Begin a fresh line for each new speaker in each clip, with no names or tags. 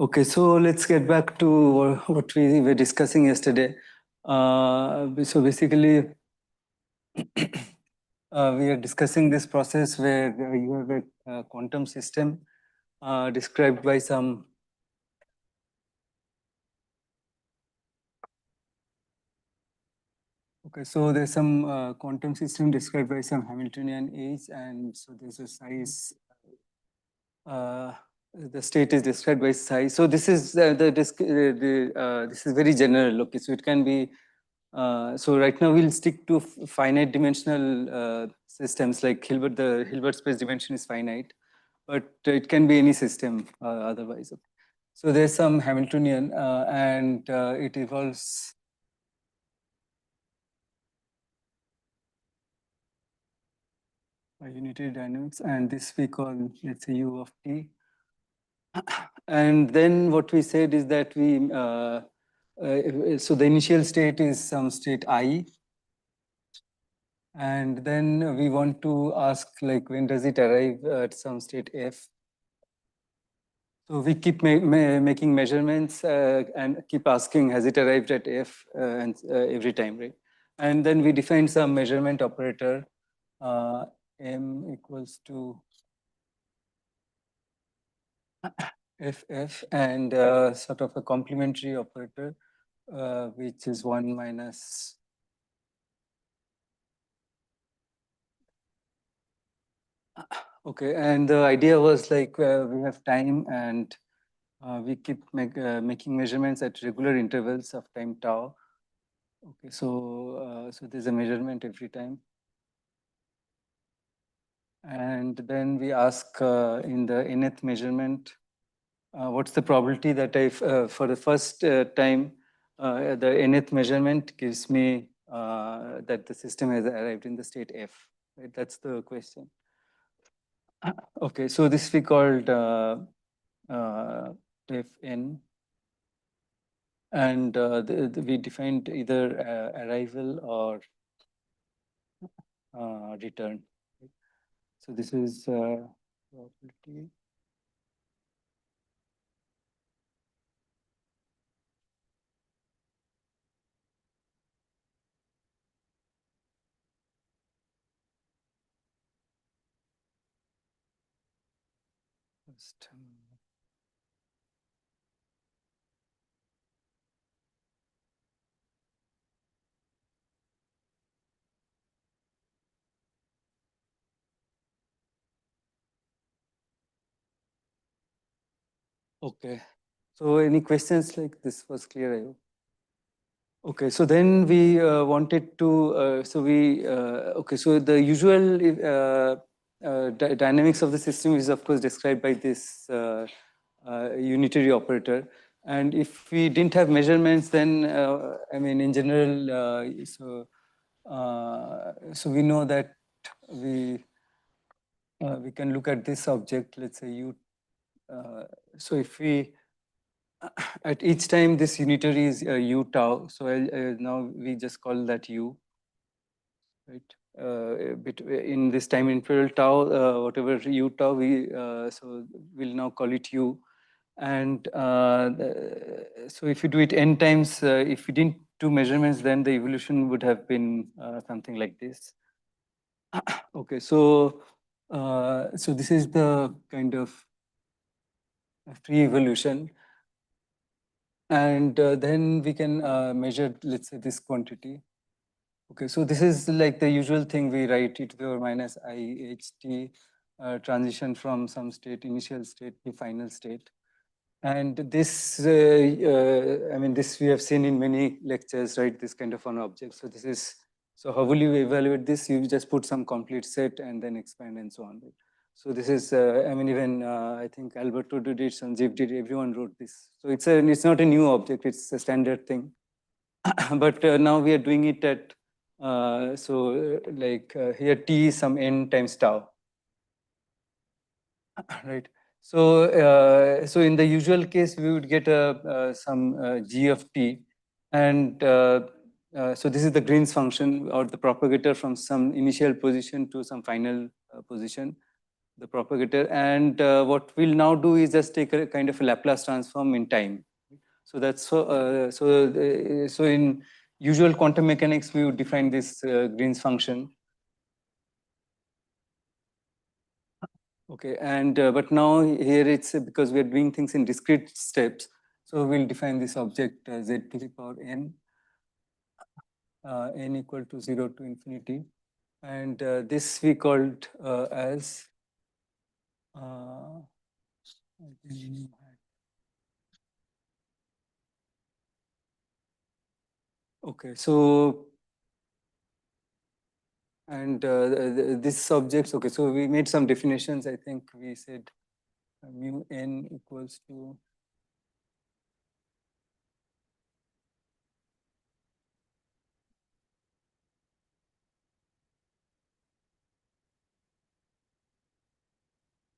Okay, so let's get back to what we were discussing yesterday. So basically, we are discussing this process where you have a quantum system described by some okay, so there's some quantum system described by some Hamiltonian age, and so there's a size. The state is described by size. So this is this is very general. Okay, so it can be. So right now we'll stick to finite dimensional systems like Hilbert. The Hilbert space dimension is finite, but it can be any system otherwise. Okay. So there's some Hamiltonian, and it evolves. Unitary dynamics, and this we call, let's say, U of t. And then what we said is that so the initial state is some state I, and then we want to ask, like, when does it arrive at some state F? So we keep making measurements and keep asking, has it arrived at F and every time, right? And then we define some measurement operator, M equals to FF, and sort of a complementary operator, which is 1 minus okay, and the idea was like we have time, and we keep making measurements at regular intervals of time tau. Okay, so so there's a measurement every time, and then we ask in the nth measurement, what's the probability that for the first time the nth measurement gives me that the system has arrived in the state F. Right? That's the question. Okay, so this we called Fn, and we defined either arrival or return. So this is probability. Okay. So any questions? Like, this was clear, I hope. Okay, so then we wanted to, okay, so the usual dynamics of the system is, of course, described by this unitary operator. And if we didn't have measurements, then, I mean, in general, so we know that we can look at this object, let's say U. So if we at each time this unitary is U tau, so now we just call that U, right? In this time interval tau, whatever U tau, so we'll now call it U. And so if you do it n times, if we didn't do measurements, then the evolution would have been something like this. Okay, so so this is the kind of free evolution. And then we can measure, let's say, this quantity. Okay, so this is like the usual thing. We write e to the power minus I h t transition from some state, initial state to final state. And this, I mean, this we have seen in many lectures, right? This kind of an object. So this is, so how will you evaluate this? You just put some complete set and then expand and so on. Right? So this is, I mean, even I think Alberto did it, Sanjib did, everyone wrote this. So it's not a new object, it's a standard thing. But now we are doing it at, here t is some n times tau, right? So, so in the usual case, we would get some g of t, and so this is the Green's function or the propagator from some initial position to some final position. the propagator. And what we'll now do is just take a kind of a Laplace transform in time. So that's so in usual quantum mechanics, we would define this Green's function. Okay, and but now here it's because we are doing things in discrete steps. So we'll define this object z to the power n, n equal to 0 to infinity. And this we called as okay, so and this subjects, okay, so we made some definitions. I think we said mu n equals to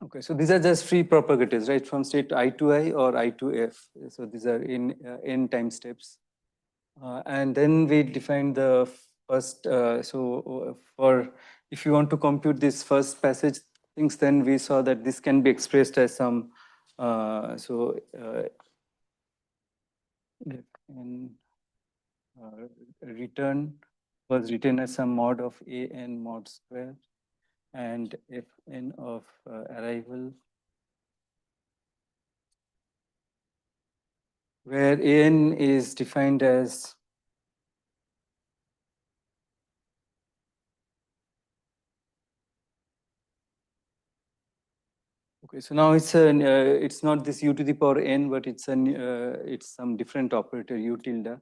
okay, so these are just free propagators, right, from state I to I or I to F. So these are in n time steps. And then we defined the first, for if you want to compute this first passage things, then we saw that this can be expressed as some, in, return was written as some mod of a n mod square and f n of arrival, where a n is defined as okay, so now it's not this u to the power n, but it's some different operator u tilde,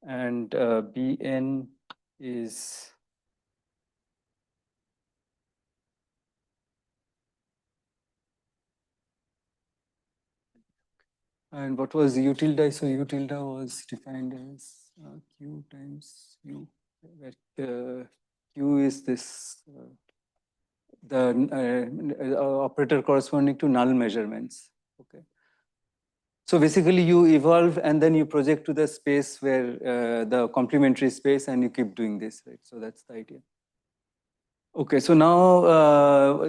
and bn is and what was u tilde? So u tilde was defined as q times u, where q is this the operator corresponding to null measurements. Okay. So basically you evolve and then you project to the space where the complementary space, and you keep doing this, right? So that's the idea. Okay, so now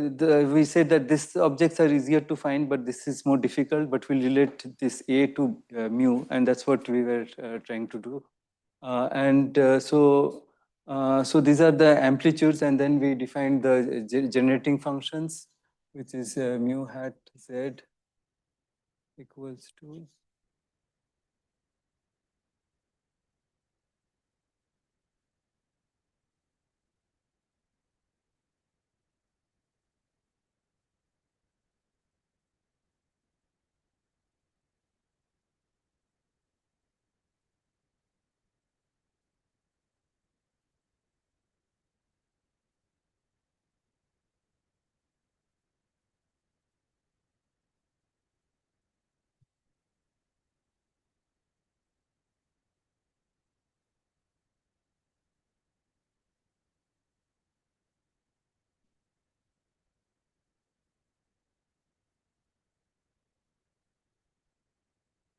we said that these objects are easier to find, but this is more difficult, but we'll relate this A to mu, and that's what we were trying to do. So these are the amplitudes, and then we defined the generating functions, which is mu hat z equals to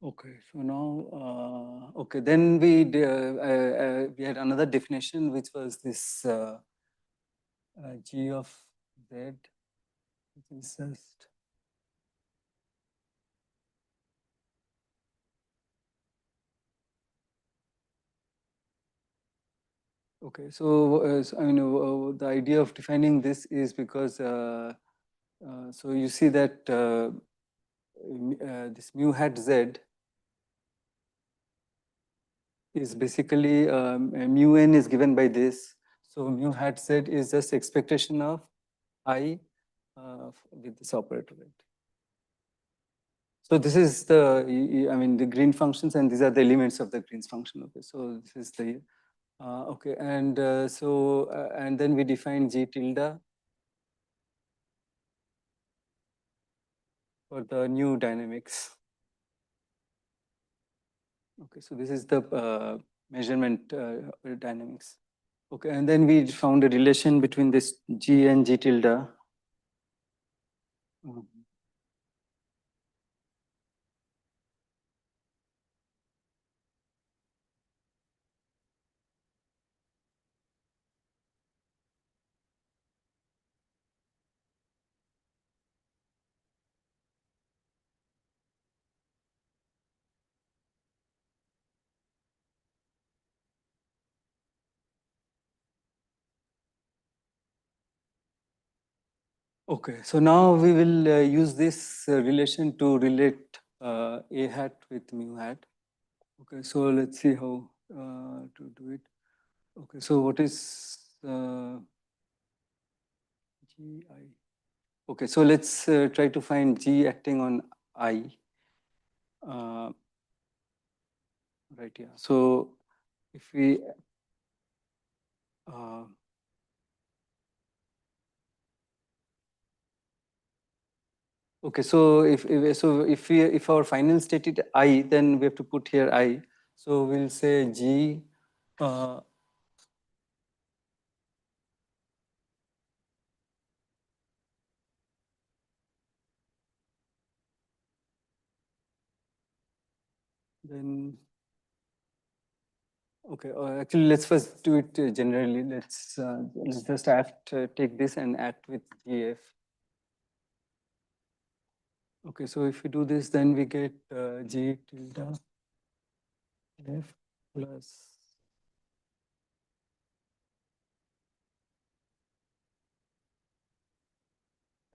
okay. So now, okay, then we had another definition, which was this g of z, which is just okay. So I mean, the idea of defining this is because so you see that this mu hat z is basically mu n is given by this. So mu hat z is just expectation of I with this operator, right? So this is the, I mean, the green functions, and these are the elements of the Green's function. Okay, so this is the, okay, and and then we define G tilde for the new dynamics. Okay, so this is the measurement dynamics. Okay, and then we found a relation between this G and G tilde. Okay, so now we will use this relation to relate a hat with mu hat. Okay, so let's see how to do it. Okay, so what is Gi? Okay, so let's try to find G acting on I. Right, yeah. So if we uh, okay, so if our final state is I, then we have to put here I. So we'll say G. Then okay, actually let's first do it generally. Let's just take this and act with GF. Okay, so if we do this, then we get G tilde F plus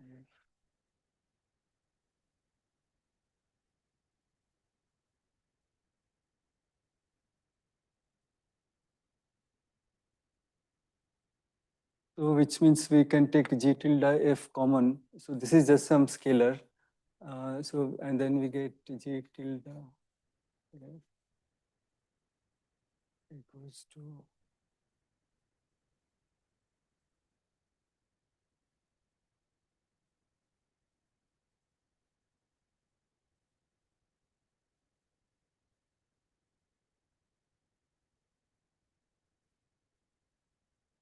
F. So which means we can take G tilde F common. So this is just some scalar. So and then we get G tilde F equals to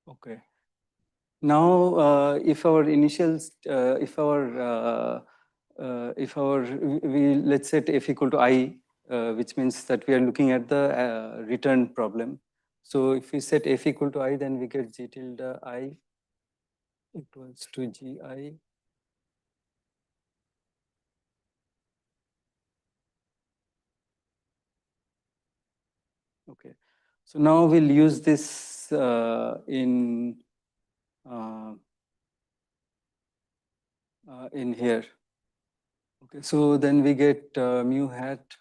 okay. Now, if our initials, if our we let's set f equal to I, which means that we are looking at the return problem. So if we set f equal to I, then we get g tilde I equals to gi. Okay. So now we'll use this in here. Okay. So then we get mu hat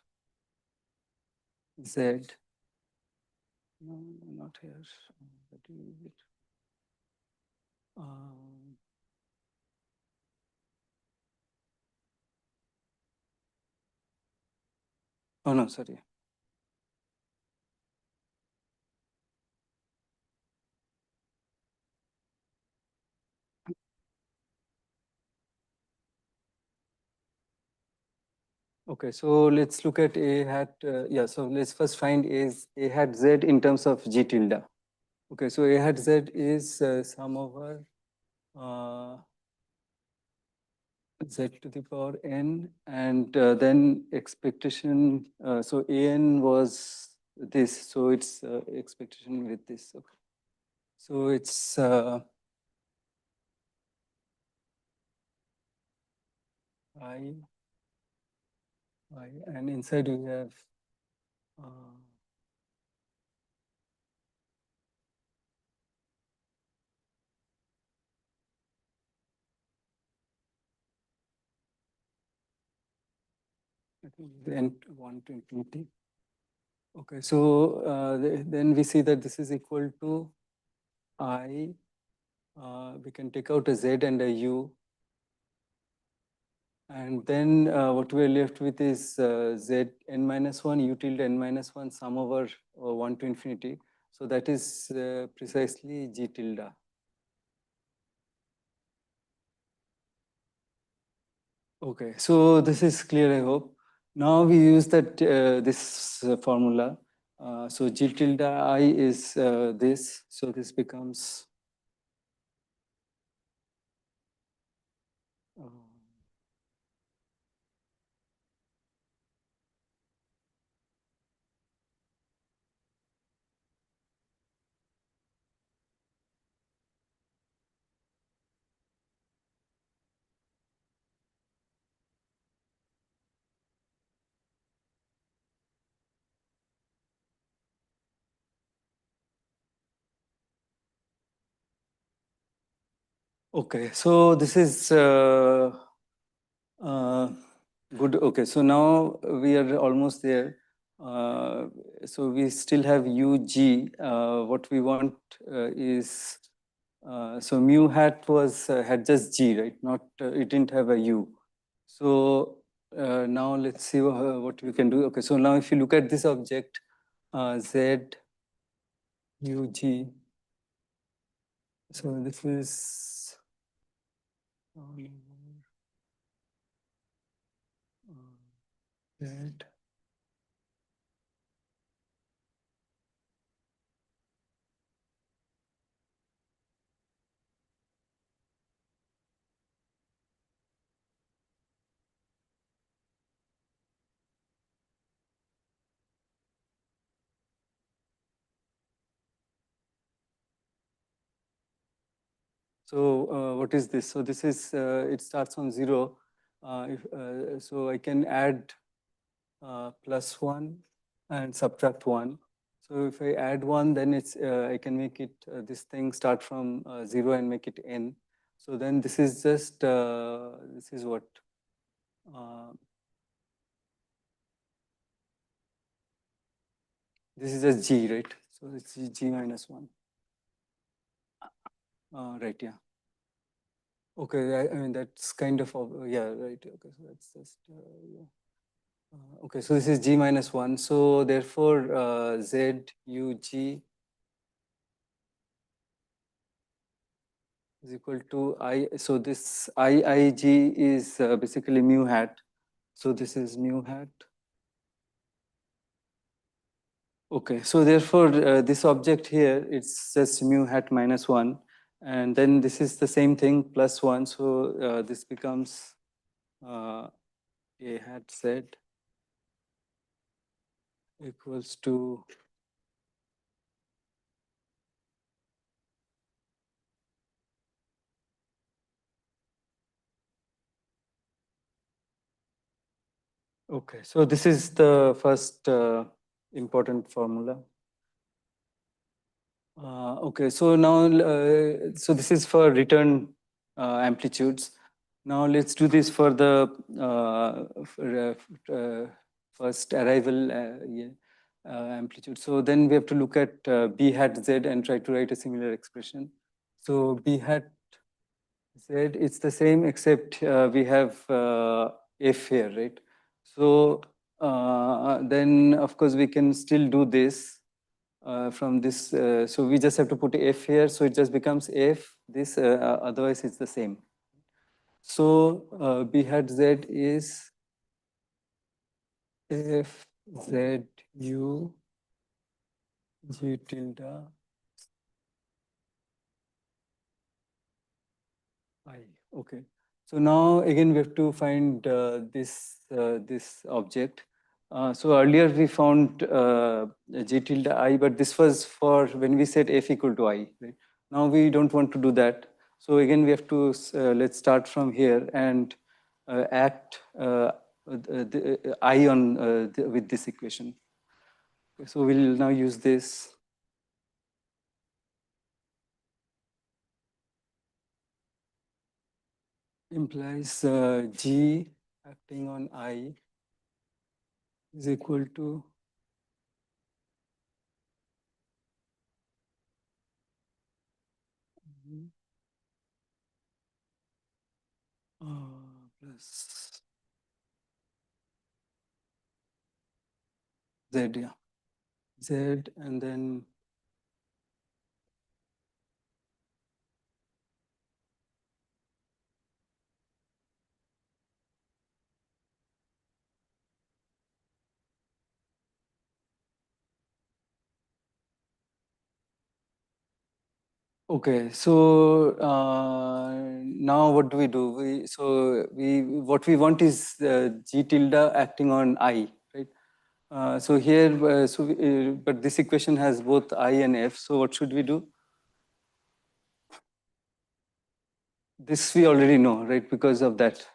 z. No, not here. What do you get? Oh no, sorry. Okay, so let's look at a hat. Yeah, so let's first find a hat z in terms of g tilde. Okay, so a hat z is sum over z to the power n, and then expectation. So an was this, so it's expectation with this. Okay. So it's I, and inside we have I think the n 1 to infinity. Okay, so then we see that this is equal to I. We can take out a z and a u. And then what we are left with is z n minus 1, u tilde n minus 1, sum over 1 to infinity. So that is precisely g tilde. Okay, so this is clear, I hope. Now we use that this formula. So g tilde I is this. So this becomes Okay, so this is good. Okay, so now we are almost there. So we still have UG. What we want is so mu hat was had just G, right? Not it didn't have a U. So now let's see what we can do. Okay, so now if you look at this object, Z UG. So this is Z. So what is this? So this is, it starts on 0. So I can add +1 and subtract 1. So if I add 1, then it's I can make it, this thing start from 0 and make it n. So then this is just, this is what? This is just G, right? So it's G minus 1. Right, yeah. Okay, I mean, that's kind of, yeah, right. Okay, so that's just, yeah. Okay, so this is G minus 1. So therefore, Z U G is equal to I. So this IIG is basically mu hat. So this is mu hat. Okay, so therefore, this object here, it's just mu hat minus 1. And then this is the same thing, plus 1. So this becomes A hat Z equals to okay, so this is the first important formula. Okay, so now, so this is for return amplitudes. Now let's do this for the first arrival yeah, amplitude. So then we have to look at B hat Z and try to write a similar expression. So B hat Z, it's the same except we have F here, right? So then of course we can still do this from this. So we just have to put F here. So it just becomes F, this, otherwise it's the same. So B hat Z is F Z U G tilde I. Okay. So now again we have to find this object. So earlier we found G tilde I, but this was for when we said F equal to I. Right? Now we don't want to do that. So again we have to let's start from here and act I on with this equation. So we'll now use this. Implies G acting on I is equal to plus Z, yeah. Z and then okay, so now what do we do? What we want is G tilde acting on I, right? So here, but this equation has both I and F. So what should we do? This we already know, right? Because of that.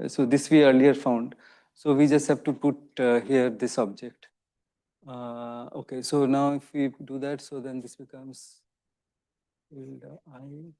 So this we earlier found. So we just have to put here this object. Okay, so now if we do that, so then this becomes tilde I.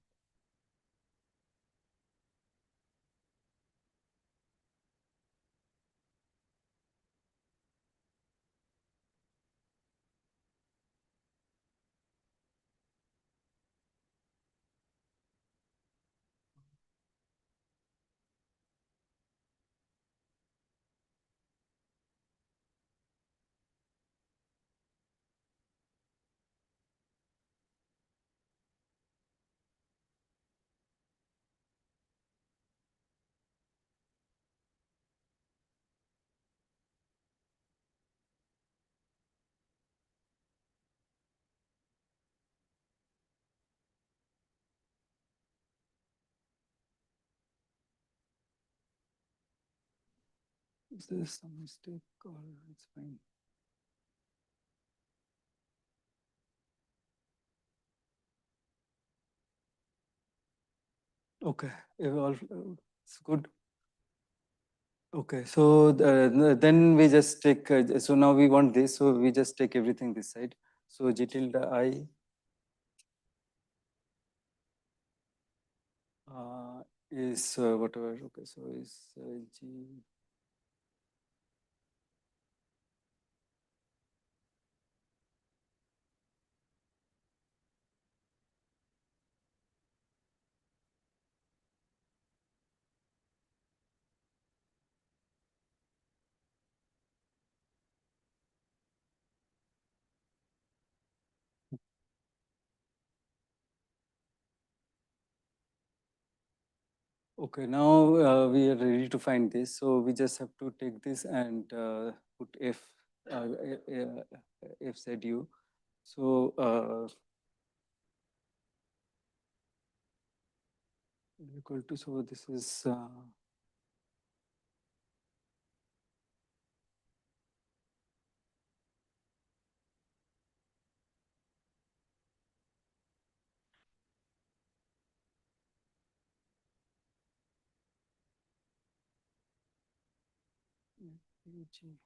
Is there some mistake or it's fine? Okay, it's good. Okay, so then we just take, so now we want this, so we just take everything this side. So G tilde I is whatever, okay, so is G. Okay, now we are ready to find this. So we just have to take this and put F, F Z U. So equal to, so this is UG.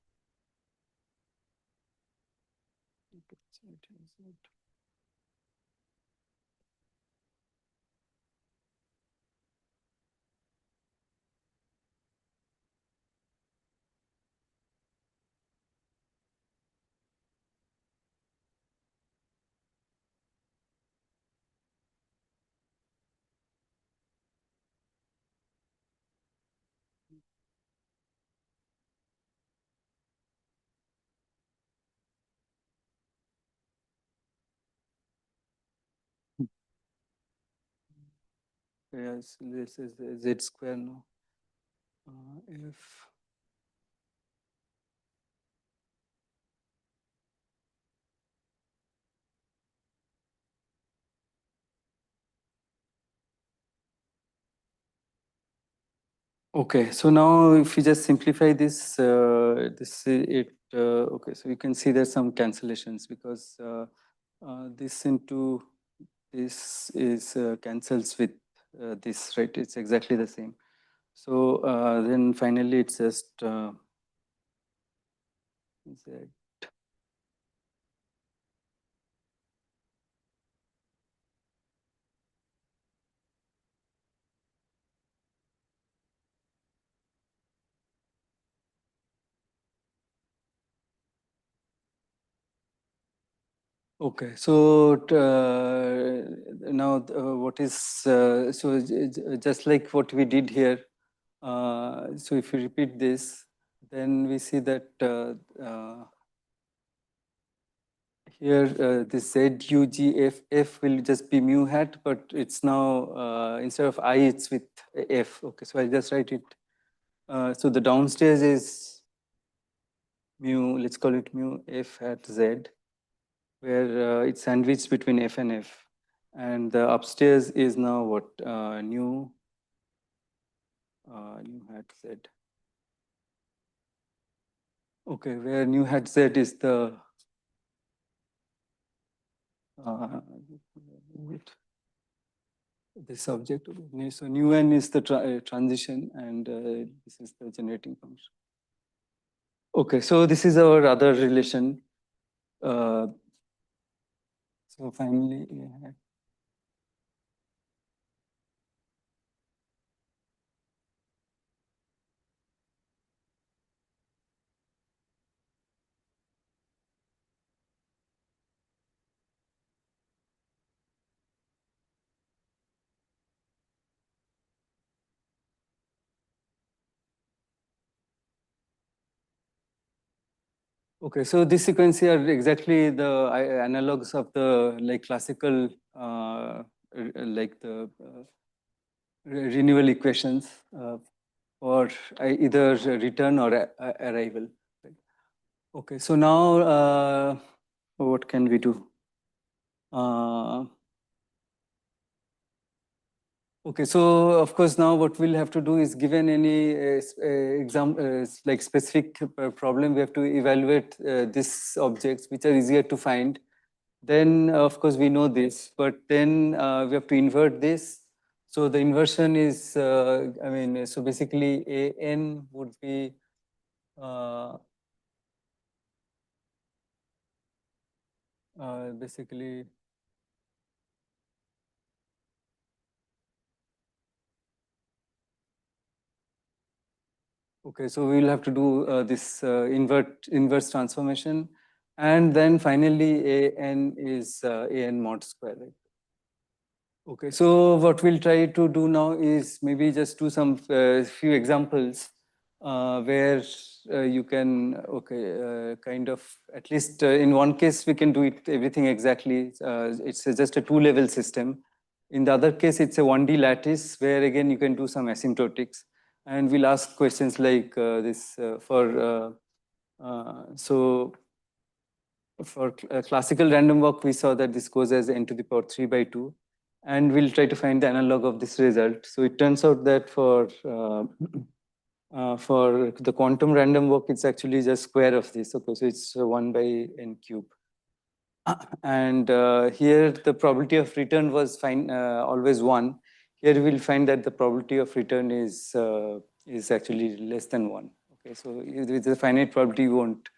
Yes, this is Z square now. F. Okay, so now if we just simplify this, okay, so you can see there's some cancellations because this into this is cancels with this, right? It's exactly the same. So then finally it's just Z. Okay, so now what is, so just like what we did here, so if we repeat this, then we see that here this ZUGFF will just be mu hat, but it's now, instead of I, it's with F. Okay, so I'll just write it. So the downstairs is mu, let's call it mu F hat Z, where it's sandwiched between F and F. And the upstairs is now what? New hat Z. Okay, where new hat Z is the the subject. So new n is the transition, and this is the generating function. Okay, so this is our other relation. So finally, okay, so this sequence here are exactly the analogs of the like classical, like the renewal equations for either return or arrival. Okay, so now what can we do? Okay, so of course now what we'll have to do is, given any like specific problem, we have to evaluate these objects which are easier to find. Then of course we know this, but then we have to invert this. So the inversion is, I mean, so basically an would be basically. Okay, so we will have to do this inverse transformation, and then finally an is an mod square, right? Okay, so what we'll try to do now is maybe just do some few examples where you can, okay, kind of, at least in one case we can do it everything exactly. It's just a two-level system. In the other case, it's a 1D lattice where again you can do some asymptotics. And we'll ask questions like this so for classical random walk, we saw that this goes as n to the power 3 by 2. And we'll try to find the analog of this result. So it turns out that for the quantum random walk, it's actually just square of this. Okay, so it's 1 by n cube. And here the probability of return was always 1. Here we'll find that the probability of return is actually less than 1. Okay, so with a finite probability, you won't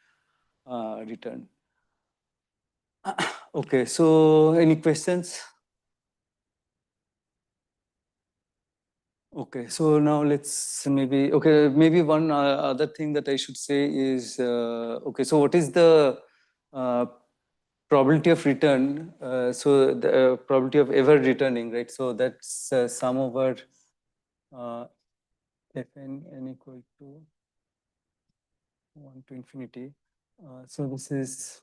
return. Okay, so any questions? Okay, so now let's maybe one other thing that I should say is, okay, so what is the probability of return? So the probability of ever returning, right? So that's sum over fn equal to 1 to infinity. So this is,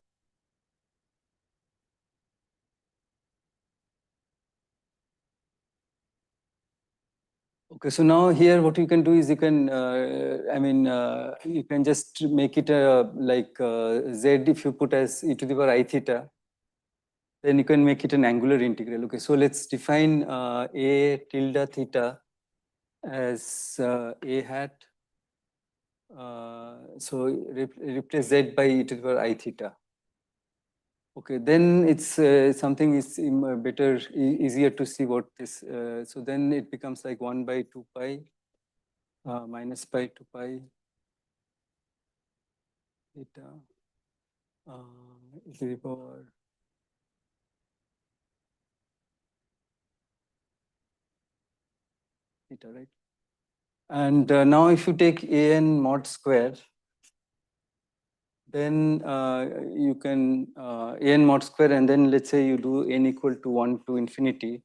okay, so now here what you can do is you can, you can just make it like z if you put as e to the power I theta, then you can make it an angular integral. Okay, so let's define a tilde theta as a hat. So replace z by e to the power I theta. Okay, then it's something is better, easier to see what this. So then it becomes like 1 by 2 pi minus pi to pi theta e to the power theta, right? And now if you take an mod square, then you can an mod square, and then let's say you do n equal to 1 to infinity.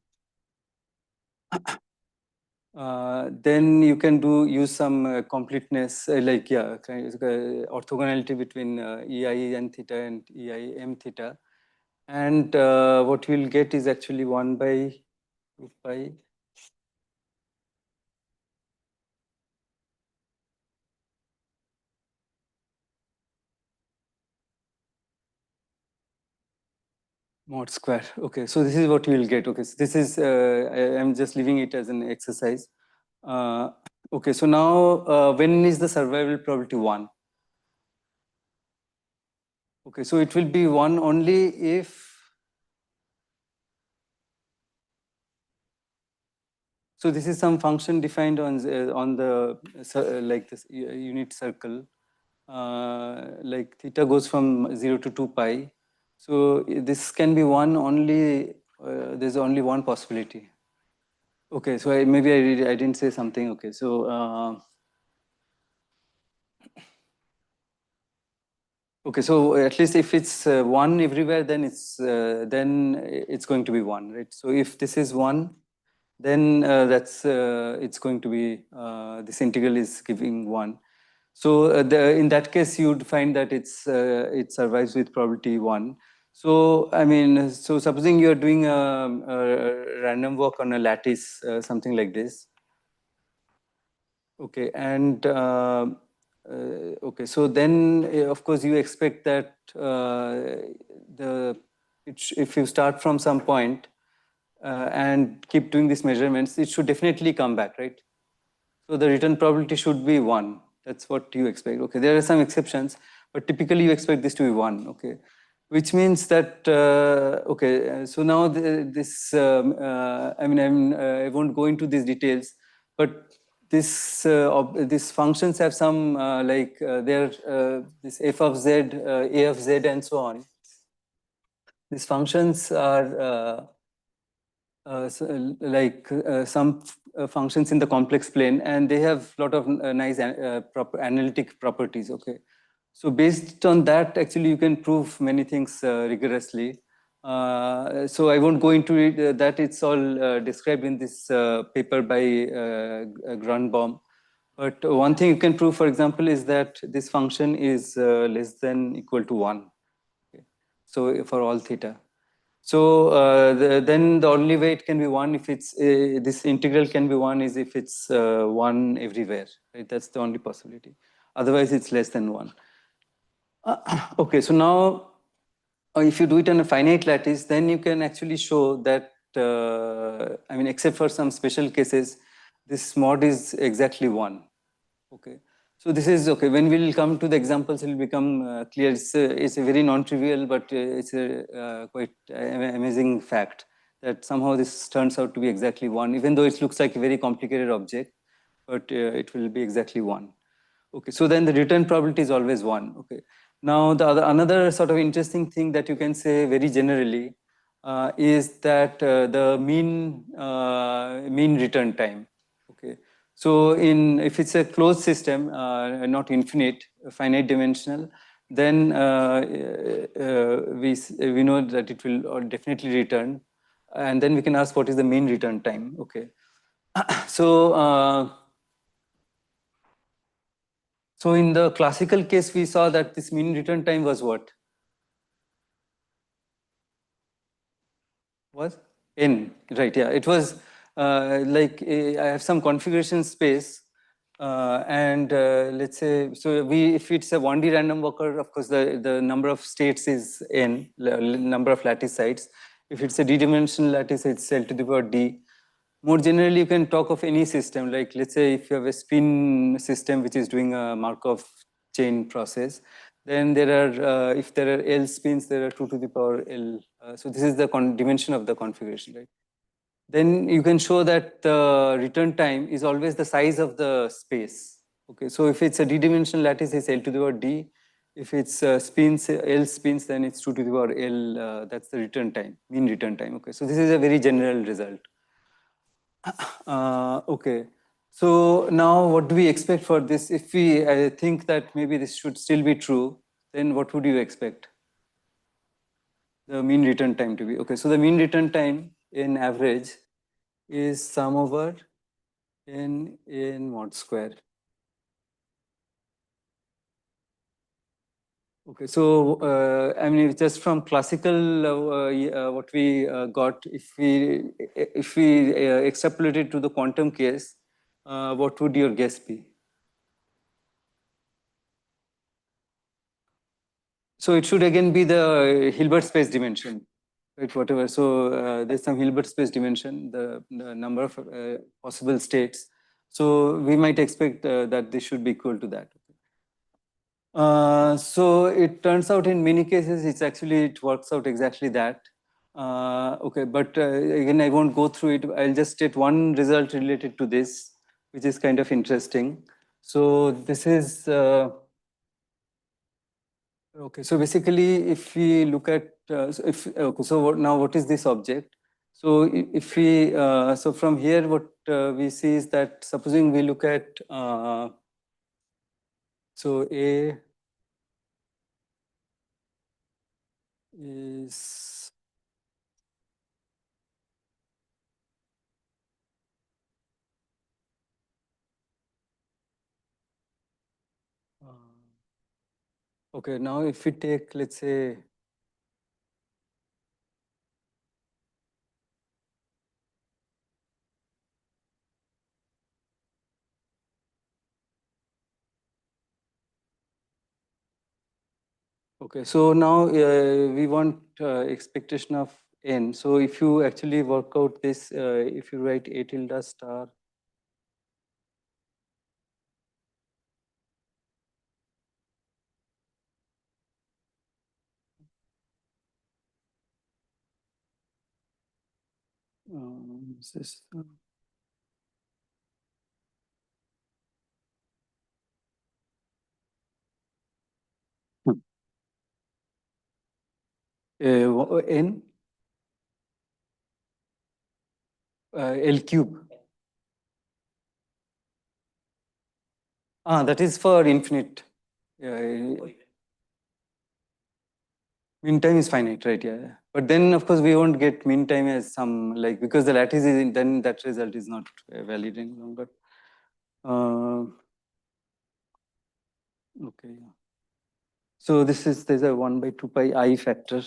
Then you can use some completeness, like orthogonality between ei n theta and ei m theta, and what you'll get is actually 1 by 2 pi mod square. Okay, so this is what you will get. Okay, so this is, I'm just leaving it as an exercise. Okay, so now when is the survival probability 1? Okay, so it will be 1 only if, so this is some function defined on the like this unit circle, like theta goes from 0 to 2 pi. So this can be 1 only, there's only one possibility. Okay, so maybe I didn't say something. Okay, so okay, so at least if it's 1 everywhere, then it's going to be 1, right? So if this is 1, then that's it's going to be this integral is giving 1. So in that case, you'd find that it survives with probability 1. So I mean, so supposing you're doing a random walk on a lattice, something like this. Okay, and okay, so then of course you expect that if you start from some point, and keep doing these measurements, it should definitely come back, right? So the return probability should be 1. That's what you expect. Okay, there are some exceptions, but typically you expect this to be 1. Okay, which means that so now I won't go into these details, but these functions have some they're this f of z, a of z, and so on. These functions are some functions in the complex plane, and they have a lot of nice proper analytic properties. Okay, so based on that, actually, you can prove many things rigorously. So I won't go into it. That it's all described in this paper by Grunbaum. But one thing you can prove, for example, is that this function is less than equal to 1. Okay. So for all theta. So then the only way it can be 1 if it's this integral can be 1 is if it's 1 everywhere. Right? That's the only possibility. Otherwise, it's less than 1. Okay, so now if you do it on a finite lattice, then you can actually show that, except for some special cases, this mod is exactly 1. Okay, so this is okay. When we'll come to the examples, it will become clear. It's a very non-trivial, but it's a quite amazing fact that somehow this turns out to be exactly 1, even though it looks like a very complicated object, but it will be exactly 1. Okay, so then the return probability is always 1. Okay, now the another sort of interesting thing that you can say very generally is that the mean return time. Okay, so if it's a closed system, not infinite, finite dimensional, then we know that it will definitely return, and then we can ask what is the mean return time. Okay, so. So in the classical case, we saw that this mean return time was what? Was n, right? Yeah, it was I have some configuration space, and let's say if it's a 1D random walker, of course the number of states is n, number of lattice sites. If it's a d-dimensional lattice, it's L to the power d. More generally, you can talk of any system, like let's say if you have a spin system which is doing a Markov chain process, then there are, if there are L spins, there are 2 to the power L. So this is the dimension of the configuration, right? Then you can show that the return time is always the size of the space. Okay, so if it's a d-dimensional lattice, it's L to the power d. If it's spins, L spins, then it's 2 to the power L. That's the return time, mean return time. Okay, so this is a very general result. Okay, so now what do we expect for this? If we think that maybe this should still be true, then what would you expect the mean return time to be? Okay, so the mean return time in average is sum over n in mod square. Okay, so just from classical, what we got, if we extrapolate it to the quantum case, what would your guess be? So it should again be the Hilbert space dimension, right? Whatever. So there's some Hilbert space dimension, the number of possible states. So we might expect that this should be equal to that. So it turns out in many cases, it works out exactly that. Okay, but again, I won't go through it. I'll just state one result related to this, which is kind of interesting. So this is, okay, so basically, if we look at, now what is this object? So if we, so from here, what we see is that supposing we look at, so A is, okay, now if we take, let's say, okay, so now we want expectation of n. So if you actually work out this, if you write a tilde star, this is, n L cube. That is for infinite. Mean time is finite, right? Yeah. But then, of course, we won't get mean time as some, like, because the lattice is in, then that result is not valid any longer. Okay. Yeah. So there's a 1 by 2 pi I factor.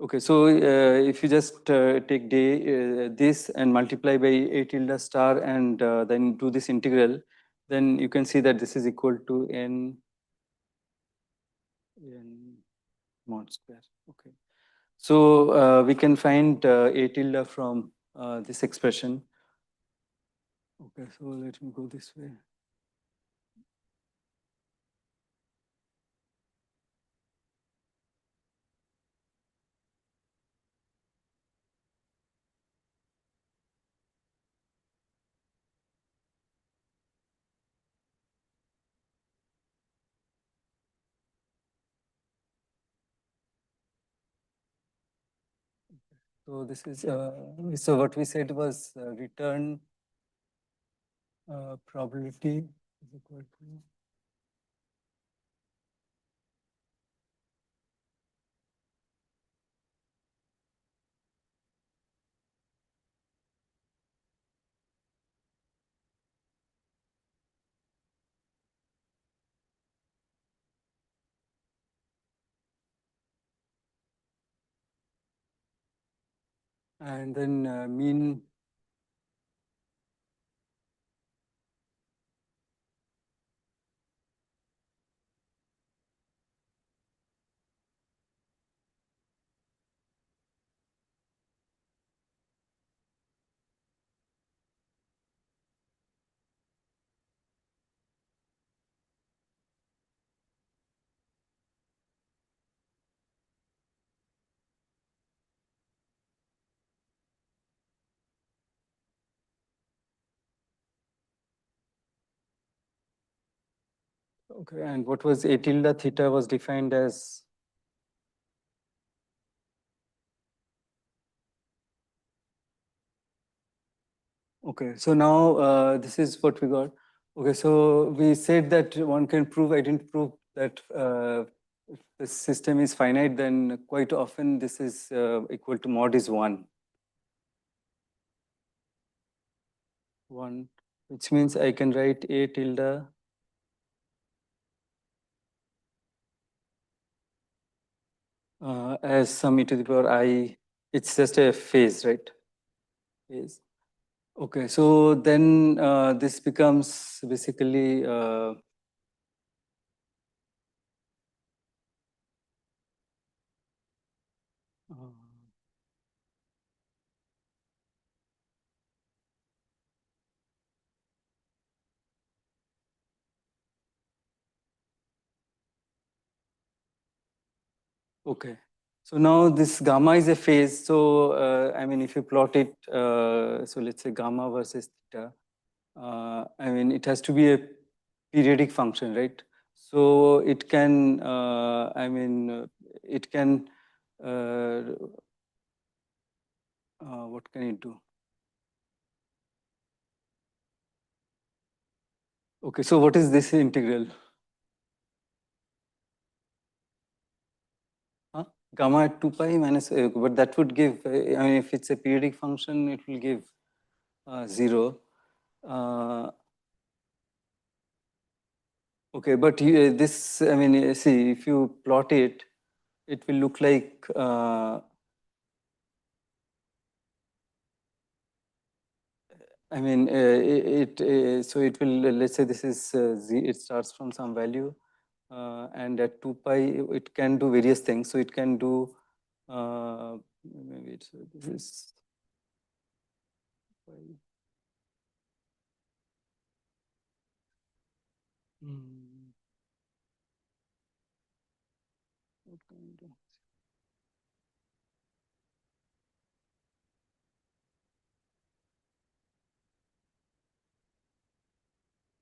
Okay, so if you just take this and multiply by a tilde star and then do this integral, then you can see that this is equal to n mod square. Okay, so we can find a tilde from this expression. Okay, so let me go this way. So this is, so what we said was return probability is equal to, and then mean. Okay, and what was a tilde theta was defined as? Okay, so now this is what we got. Okay, so we said that one can prove, I didn't prove that if the system is finite, then quite often this is equal to mod is 1. 1, which means I can write a tilde as some e to the power I. It's just a phase, right? Phase. Okay, so then this becomes basically okay. So now this gamma is a phase. So I mean, if you plot it, so let's say gamma versus theta, I mean, it has to be a periodic function, right? So it can, I mean, it can, what can it do? Okay, so what is this integral? Huh? Gamma at 2 pi minus, but that would give, I mean, if it's a periodic function, it will give 0. Okay, but this, I mean, see, if you plot it, it will look like I mean, so it will, let's say this is, it starts from some value. and at 2 pi, it can do various things. So it can do, maybe it's, this is pi. What can we do?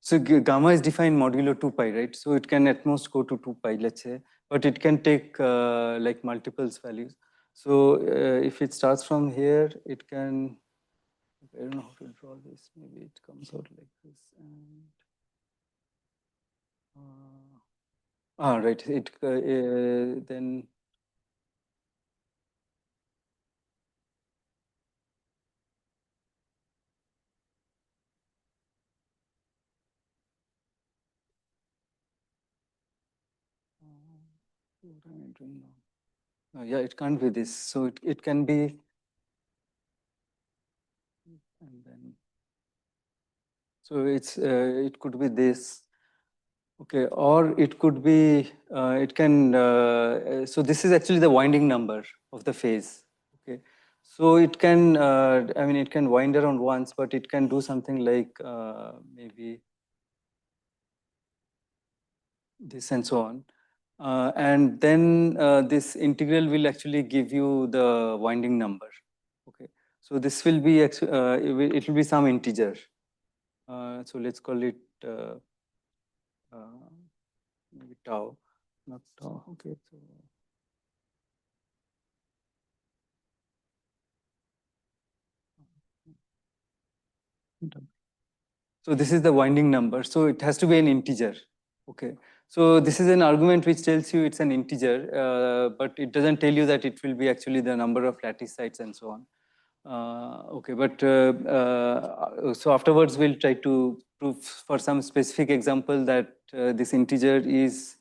So gamma is defined modulo 2 pi, right? So it can at most go to 2 pi, let's say, but it can take like multiples values. So if it starts from here, it can, I don't know how to draw this. Maybe it comes out like this. And, right. It then. What am I doing now? Yeah, it can't be this. So it can be, and then. So it could be this. Okay, or it could be, it can, so this is actually the winding number of the phase. Okay, so it can, I mean, it can wind around once, but it can do something like maybe this and so on. And then this integral will actually give you the winding number. Okay, so this will be, it will be some integer. So let's call it maybe tau, not tau. Okay, so. So this is the winding number. So it has to be an integer. Okay. So this is an argument which tells you it's an integer, but it doesn't tell you that it will be actually the number of lattice sites and so on. Okay, but so afterwards we'll try to prove for some specific example that this integer is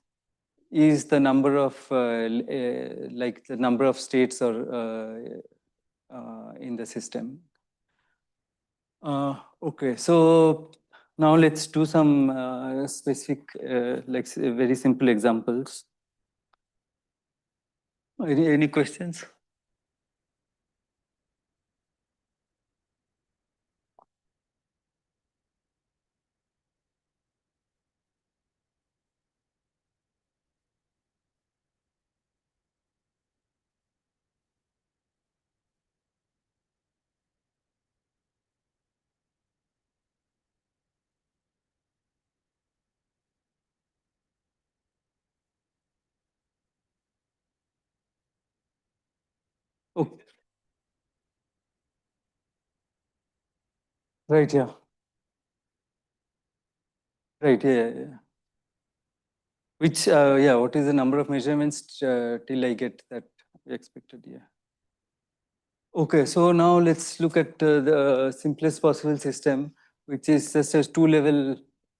the number of like the number of states or in the system. Okay, so now let's do some specific, like very simple examples. Any questions? Okay. Right, yeah. Right, yeah. Which, yeah, what is the number of measurements till I get that expected, yeah. Okay, so now let's look at the simplest possible system, which is just a two-level,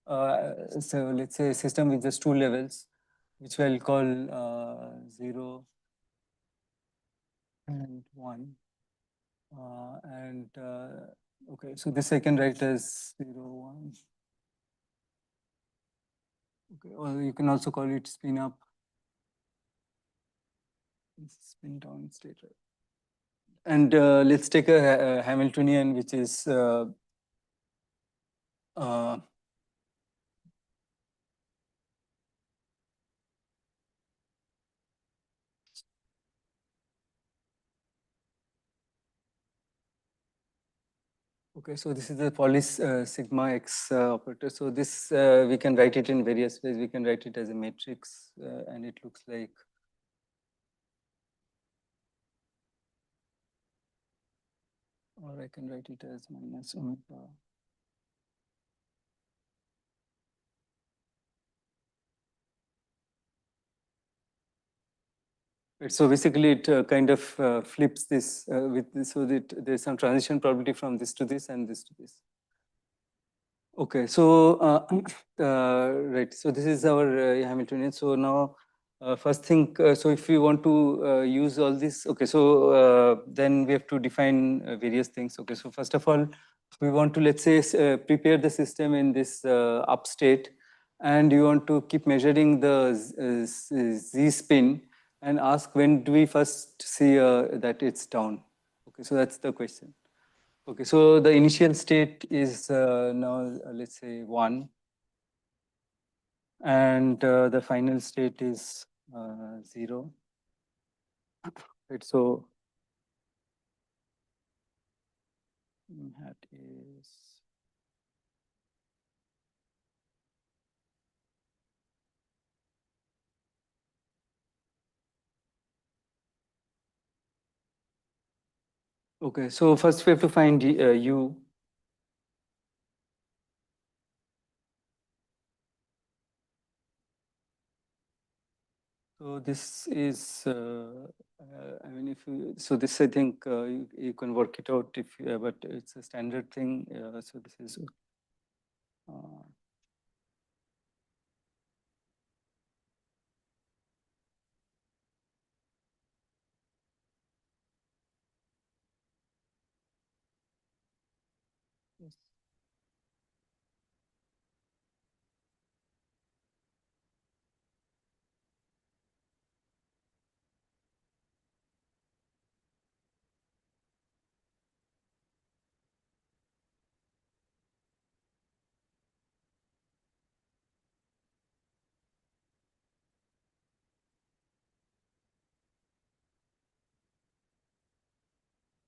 so let's say a system with just two levels, which we'll call 0 and 1. Okay, so this I can write as 0, 1. Okay, or you can also call it spin up, spin down state, right? And let's take a Hamiltonian, which is okay, so this is the Pauli sigma x operator. So this we can write it in various ways. We can write it as a matrix, and it looks like, or I can write it as minus omega. Right, so basically, it kind of flips this with this, so that there's some transition probability from this to this and this to this. Okay, so right, so this is our Hamiltonian. So now, first thing, so if we want to use all this, okay, so then we have to define various things. Okay, so first of all, we want to, let's say, prepare the system in this up state. and you want to keep measuring the z spin and ask when do we first see that it's down. Okay, so that's the question. Okay, so the initial state is now let's say 1, and the final state is 0. Right, so that is okay. So first we have to find u. So this is, I mean, if you, so this I think you can work it out if, but it's a standard thing. So this is, yes.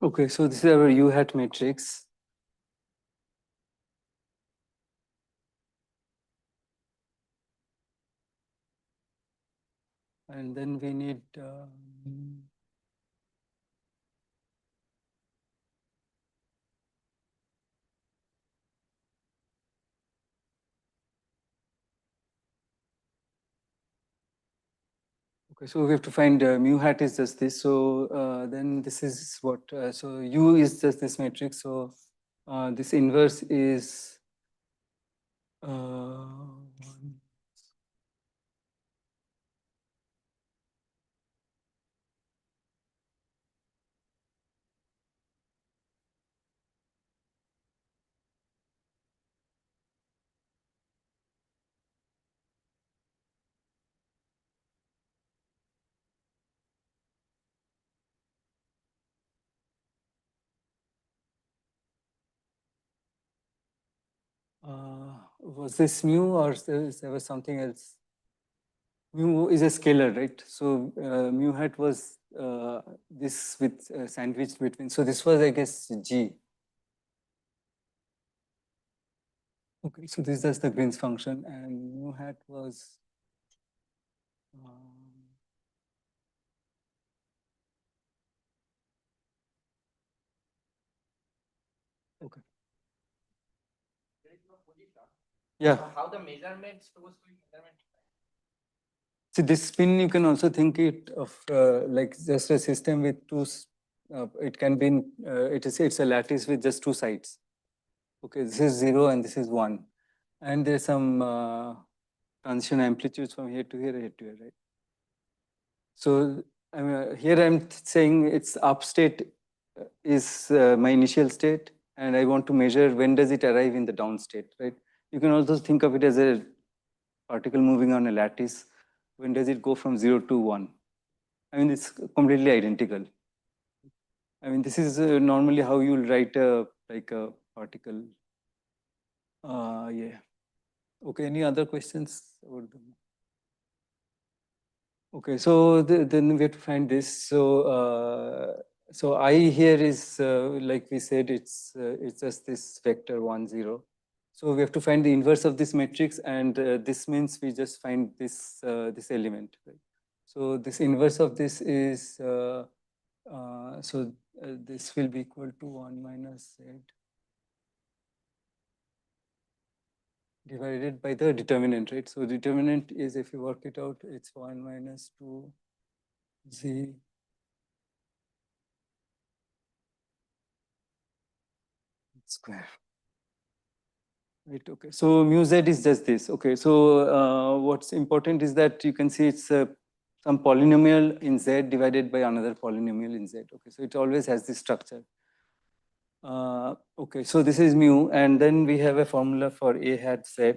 Okay, so this is our U hat matrix. And then we need, okay, so we have to find mu hat is just this. So then this is what, so U is just this matrix. So this inverse is, was this mu or there was something else? Mu is a scalar, right? So mu hat was this with sandwiched between. So this was, I guess, G. Okay, so this is the Green's function, and mu hat was. Okay. Yeah. So how the measurements supposed to be measurement? See, this spin you can also think it of like just a system with two. It can be in, it's a lattice with just two sides. Okay, this is 0 and this is 1, and there's some transition amplitudes from here to here to here, right? So I mean, here I'm saying it's up state is my initial state, and I want to measure when does it arrive in the down state, right? You can also think of it as a particle moving on a lattice. When does it go from 0 to 1? I mean, it's completely identical. I mean, this is normally how you'll write a like a particle. Yeah. Okay. Any other questions? Okay. So then we have to find this. So I here is like we said, it's just this vector 1 0. So we have to find the inverse of this matrix, and this means we just find this this element. Right? So this inverse of this is this will be equal to 1 minus z divided by the determinant, right? So determinant is, if you work it out, it's 1 minus 2 z square. Right, okay. So mu z is just this. Okay, so what's important is that you can see it's some polynomial in z divided by another polynomial in z. Okay, so it always has this structure. Okay, so this is mu, and then we have a formula for a hat z.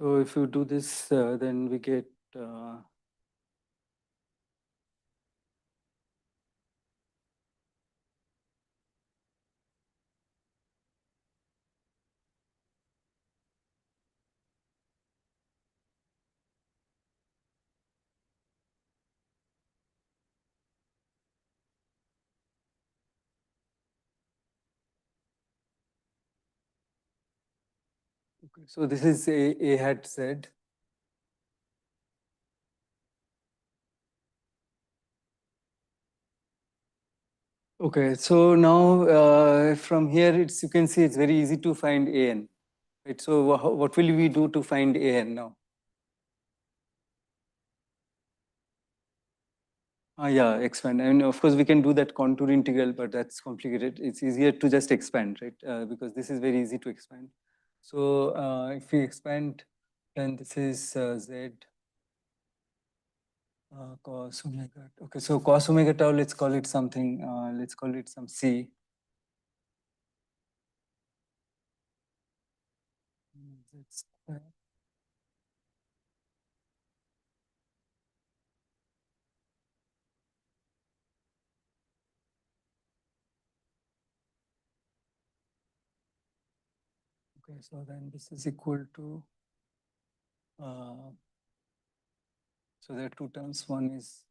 So if you do this, then we get okay, so this is A hat Z. Okay, so now from here, you can see it's very easy to find AN. Right? So what will we do to find AN now? Yeah, expand. And of course, we can do that contour integral, but that's complicated. It's easier to just expand, right? Because this is very easy to expand. So if we expand, then this is Z cos omega. Okay, so cos omega tau, let's call it something, let's call it some C. That's, okay, so then this is equal to, so there are two terms. One is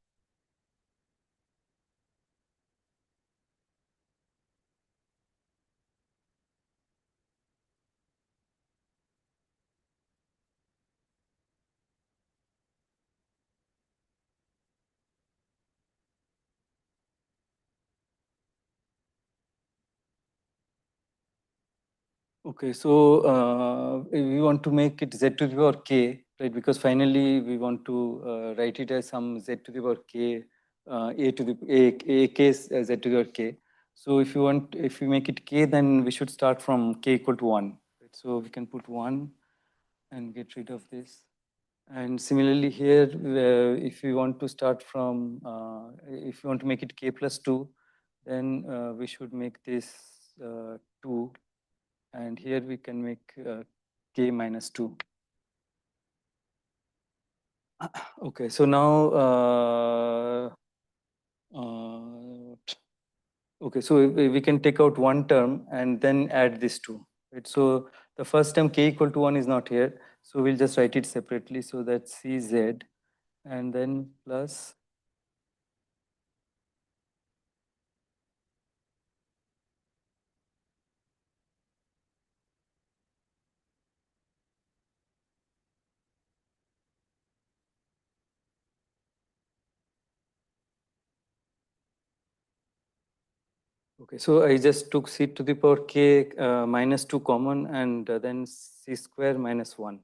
okay, so we want to make it z to the power k, right? Because finally we want to write it as some z to the power k, a to the a k z to the power k. So if you want, if we make it k, then we should start from k equal to 1. Right? So we can put 1 and get rid of this. And similarly here, if we want to start from, if we want to make it k plus 2, then we should make this 2. And here we can make k minus 2. Okay, so now, okay, so we can take out one term and then add this two. Right? So the first term k equal to 1 is not here. So we'll just write it separately. So that's Cz and then plus. Okay, so I just took c to the power k minus 2 common and then c square minus 1.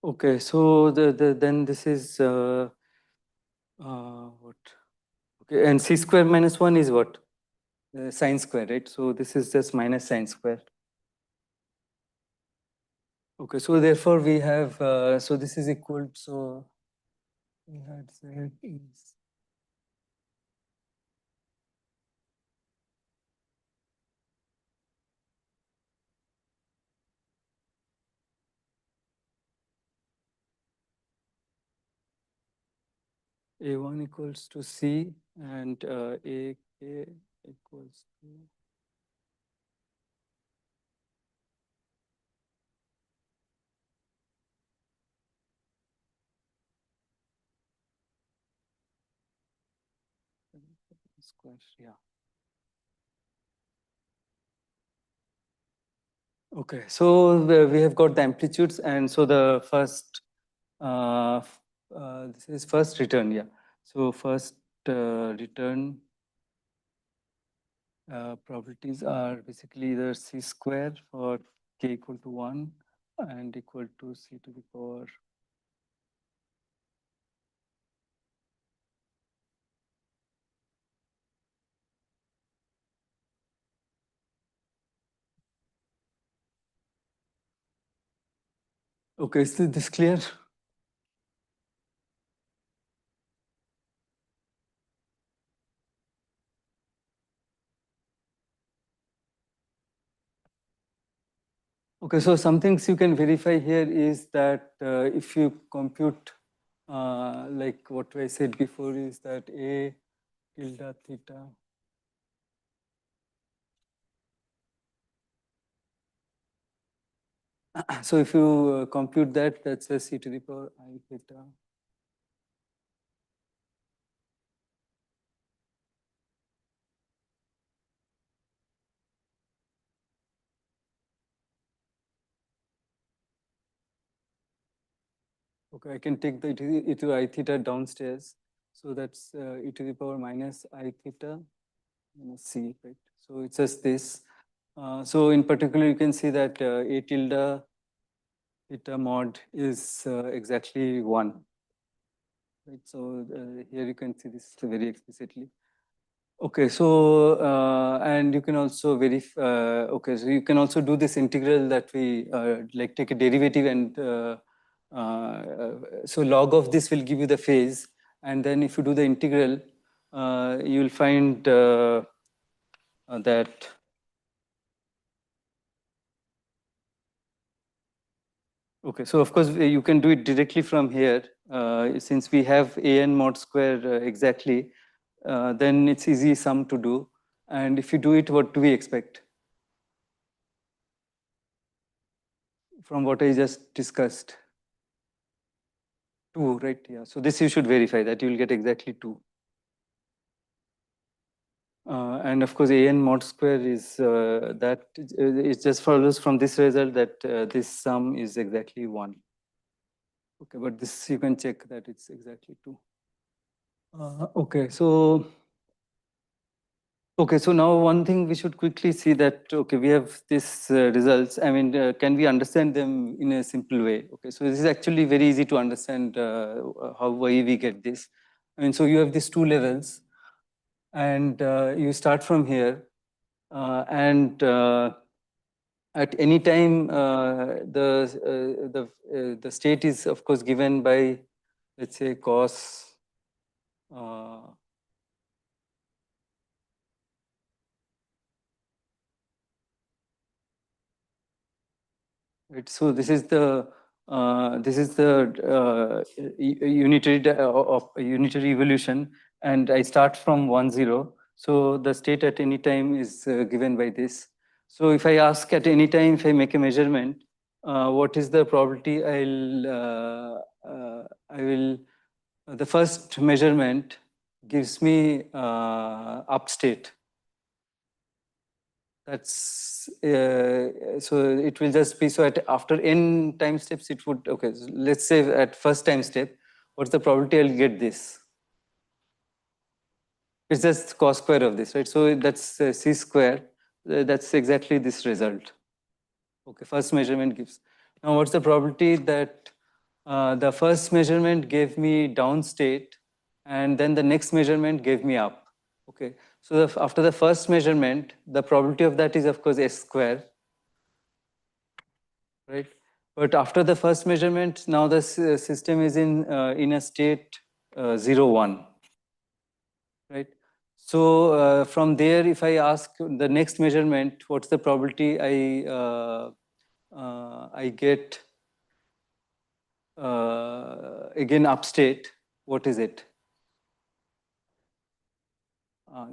Okay, so then this is what? Okay, and c square minus 1 is what? Sine square, right? So this is just minus sine square. Okay, so therefore we have, so this is equal, so we had z is a1 equals to c and a k equals to square, yeah. Okay, so we have got the amplitudes, and so the first, this is first return, yeah. So first return probabilities are basically either c square for k equal to 1 and equal to c to the power. Okay, is this clear? Okay, so some things you can verify here is that if you compute, like what I said before, is that A tilde theta. So if you compute that, that's a c to the power I theta. Okay, I can take the e to I theta downstairs. So that's e to the power minus I theta minus c, right? So it's just this. So in particular, you can see that A tilde theta mod is exactly 1. Right? So here you can see this very explicitly. Okay, so and you can also verify. Okay, so you can also do this integral that we like take a derivative and so log of this will give you the phase, and then if you do the integral, you will find that. Okay, so of course you can do it directly from here since we have an mod square exactly. Then it's easy sum to do, and if you do it, what do we expect? From what I just discussed. 2, right? Yeah. So this you should verify that you will get exactly 2. And of course, an mod square is that it just follows from this result that this sum is exactly 1. Okay, but this you can check that it's exactly 2. Okay, so now one thing we should quickly see that, okay, we have these results. I mean, can we understand them in a simple way? Okay, so this is actually very easy to understand how why we get this. I mean, so you have these 2 levels, and you start from here, and at any time the state is of course given by, let's say, cos right. So this is the unitary evolution, and I start from 1, 0. So the state at any time is given by this. So if I ask at any time, if I make a measurement, what is the probability I will the first measurement gives me up state. That's so it will just be so at after n time steps it would, okay, so let's say at first time step, what's the probability I'll get this? It's just cos square of this, right? So that's c square. That's exactly this result. Okay, first measurement gives. Now what's the probability that the first measurement gave me down state and then the next measurement gave me up? Okay, so after the first measurement, the probability of that is of course s square, right? But after the first measurement, now the system is in a state 0, 1, right? So from there, if I ask the next measurement, what's the probability I get again upstate? What is it?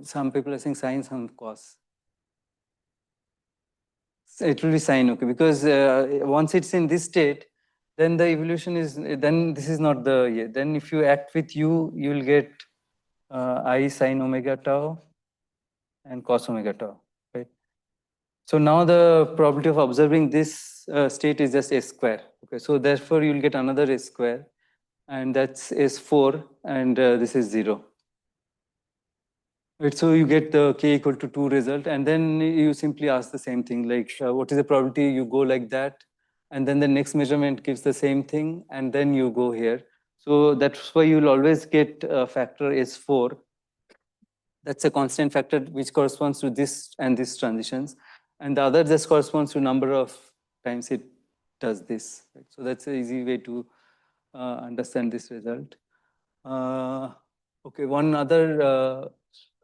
Some people are saying sine, some cos. It will be sine, okay, because once it's in this state, then the evolution is, then this is not the, yeah, then if you act with u, you will get I sine omega tau and cos omega tau, right? So now the probability of observing this state is just s square, okay? So therefore you will get another s square, and that's s4, and this is 0. Right, so you get the k equal to 2 result, and then you simply ask the same thing, like what is the probability you go like that, and then the next measurement gives the same thing, and then you go here. So that's why you'll always get a factor S4. That's a constant factor which corresponds to this and this transitions, and the other just corresponds to number of times it does this. Right? So that's an easy way to understand this result. Okay, one other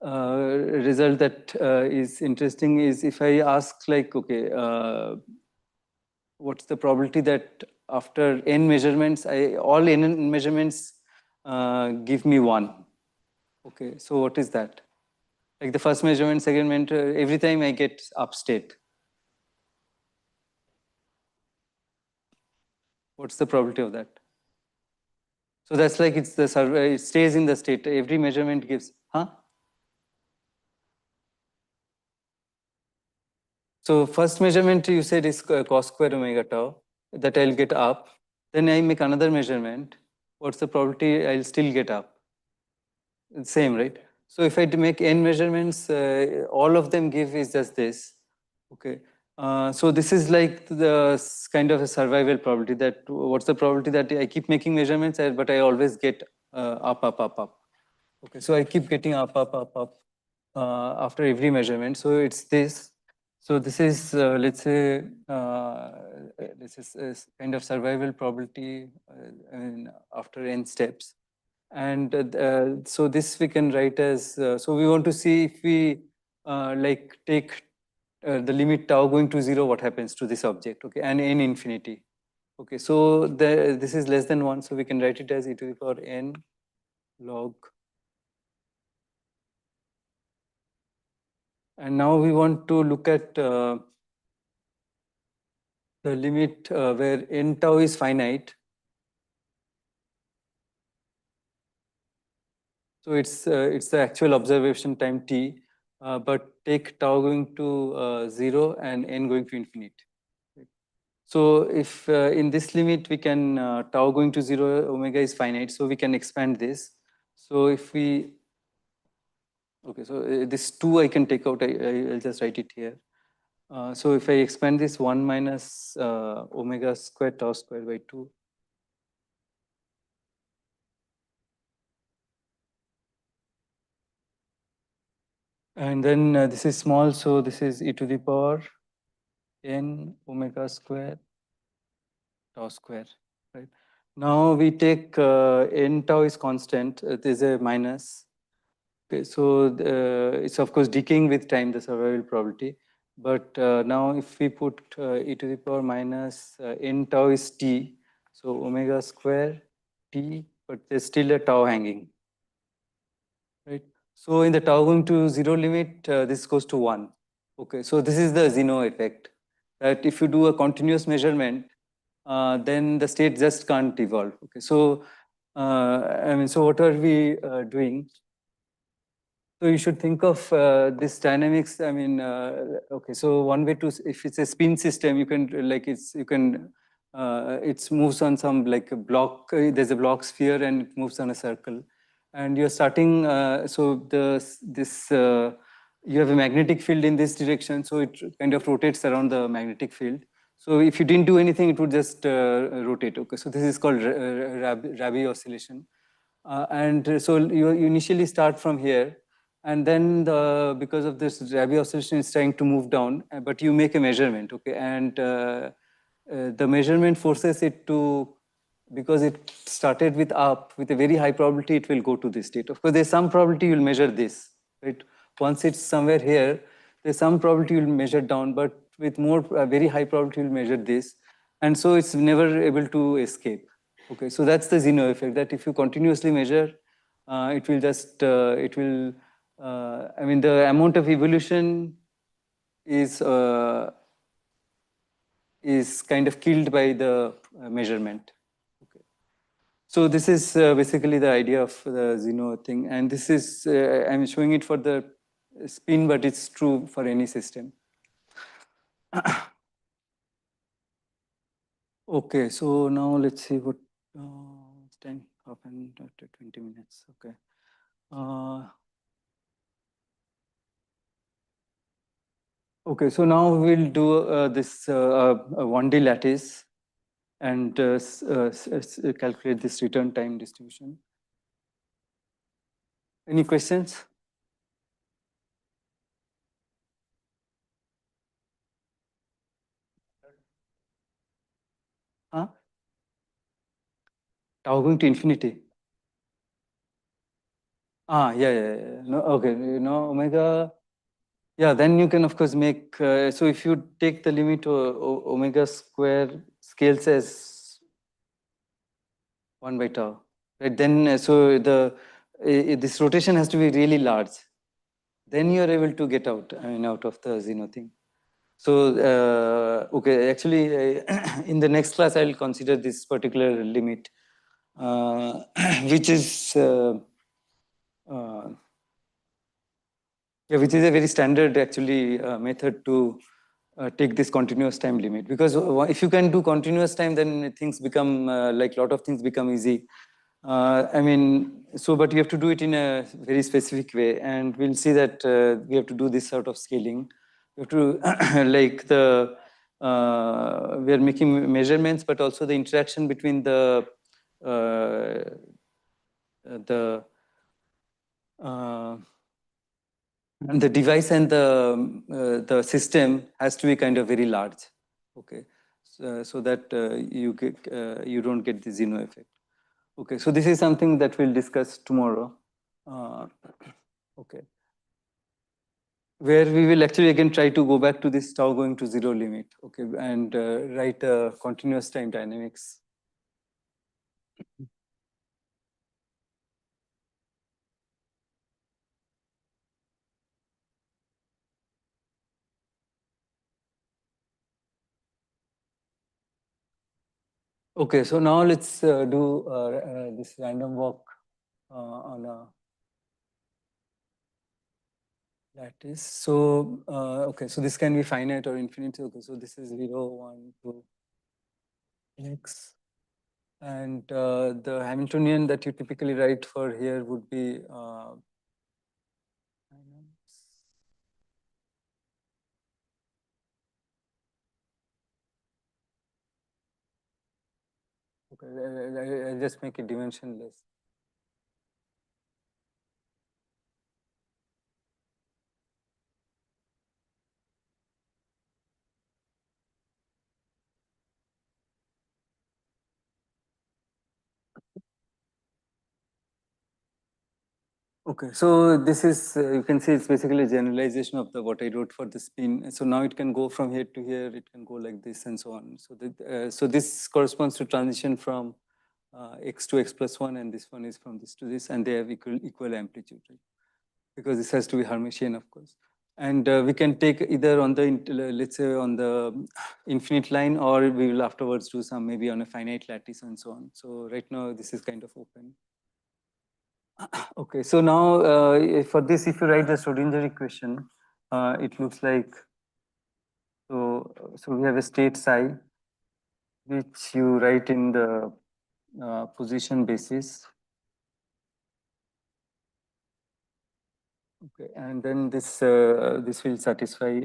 result that is interesting is if I ask, like, okay, what's the probability that after n measurements, all n measurements give me 1? Okay, so what is that? Like the first measurement, second measurement, every time I get up state. What's the probability of that? So that's like it's the survey, it stays in the state. Every measurement gives, huh? So first measurement you said is cos square omega tau, that I'll get up. Then I make another measurement. What's the probability I'll still get up? It's same, right? So if I make n measurements, all of them give is just this. Okay. So this is like the kind of a survival probability, that what's the probability that I keep making measurements, but I always get up. Okay, so I keep getting up after every measurement. So it's this. So this is, let's say, this is a kind of survival probability after n steps. And so this we can write as, so we want to see if we like take the limit tau going to 0, what happens to this object, okay, and n infinity. Okay, so this is less than 1, so we can write it as e to the power n log. And now we want to look at the limit where n tau is finite. So it's the actual observation time t, but take tau going to 0 and n going to infinity. So if in this limit we can tau going to 0, omega is finite, so we can expand this. So if we, okay, so this 2 I can take out, I'll just write it here. So if I expand this 1 minus omega square tau square by 2. And then this is small, so this is e to the power n omega square tau square, right? Now we take n tau is constant, there's a minus. Okay, so it's of course decaying with time, the survival probability. But now if we put e to the power minus n tau is t, so omega square t, but there's still a tau hanging, right? So in the tau going to 0 limit, this goes to 1. Okay, so this is the Zeno effect, that if you do a continuous measurement, then the state just can't evolve. Okay, so I mean, so what are we doing? So you should think of this dynamics. I mean, okay. So one way to, if it's a spin system, you can like it moves on some like a block. There's a block sphere and it moves on a circle, and you're starting. So you have a magnetic field in this direction, so it kind of rotates around the magnetic field. So if you didn't do anything, it would just rotate. Okay. So this is called Rabi oscillation, and so you initially start from here. And then because of this Rabi oscillation is trying to move down, but you make a measurement, okay? And the measurement forces it to, because it started with up, with a very high probability, it will go to this state. Of course, there's some probability you'll measure this, right? Once it's somewhere here, there's some probability you'll measure down, but with more very high probability you'll measure this. And so it's never able to escape. Okay, so that's the Zeno effect, that if you continuously measure, it will just, I mean, the amount of evolution is kind of killed by the measurement. Okay. So this is basically the idea of the Zeno thing. And this is, I'm showing it for the spin, but it's true for any system. Okay, so now let's see what, 10, half and after 20 minutes, okay. Okay, so now we'll do this 1D lattice and calculate this return time distribution. Any questions? Huh? Tau going to infinity. Yeah. No, okay, omega. Yeah, then you can of course make, so if you take the limit omega square scales as 1 by tau, right? Then so this rotation has to be really large. Then you are able to get out, I mean, out of the Zeno thing. So okay, actually, in the next class, I will consider this particular limit, which is yeah, which is a very standard actually method to take this continuous time limit. Because if you can do continuous time, then things become like a lot of things become easy. I mean, so but you have to do it in a very specific way, and we'll see that we have to do this sort of scaling. We have to like we are making measurements, but also the interaction between the uh, the device and the system has to be kind of very large, okay, so that you don't get the Zeno effect. Okay, so this is something that we'll discuss tomorrow. Uh, okay, where we will actually again try to go back to this tau going to zero limit, okay, and write a continuous time dynamics. Okay, so now let's do this random walk on a lattice. So, okay, so this can be finite or infinite. Okay, so this is 0, 1, 2, x. And the Hamiltonian that you typically write for here would be okay, I'll just make it dimensionless. Okay, so this is, you can see it's basically a generalization of the what I wrote for the spin. So now it can go from here to here, it can go like this and so on. So, so this corresponds to transition from x to x plus 1, and this one is from this to this, and they have equal amplitude, right? Because this has to be Hermitian, of course. And we can take either on the, let's say on the infinite line, or we will afterwards do some maybe on a finite lattice and so on. So right now this is kind of open. Okay, so now for this, if you write the Schrodinger equation, it looks like, so we have a state psi, which you write in the position basis. Okay, and then this will satisfy.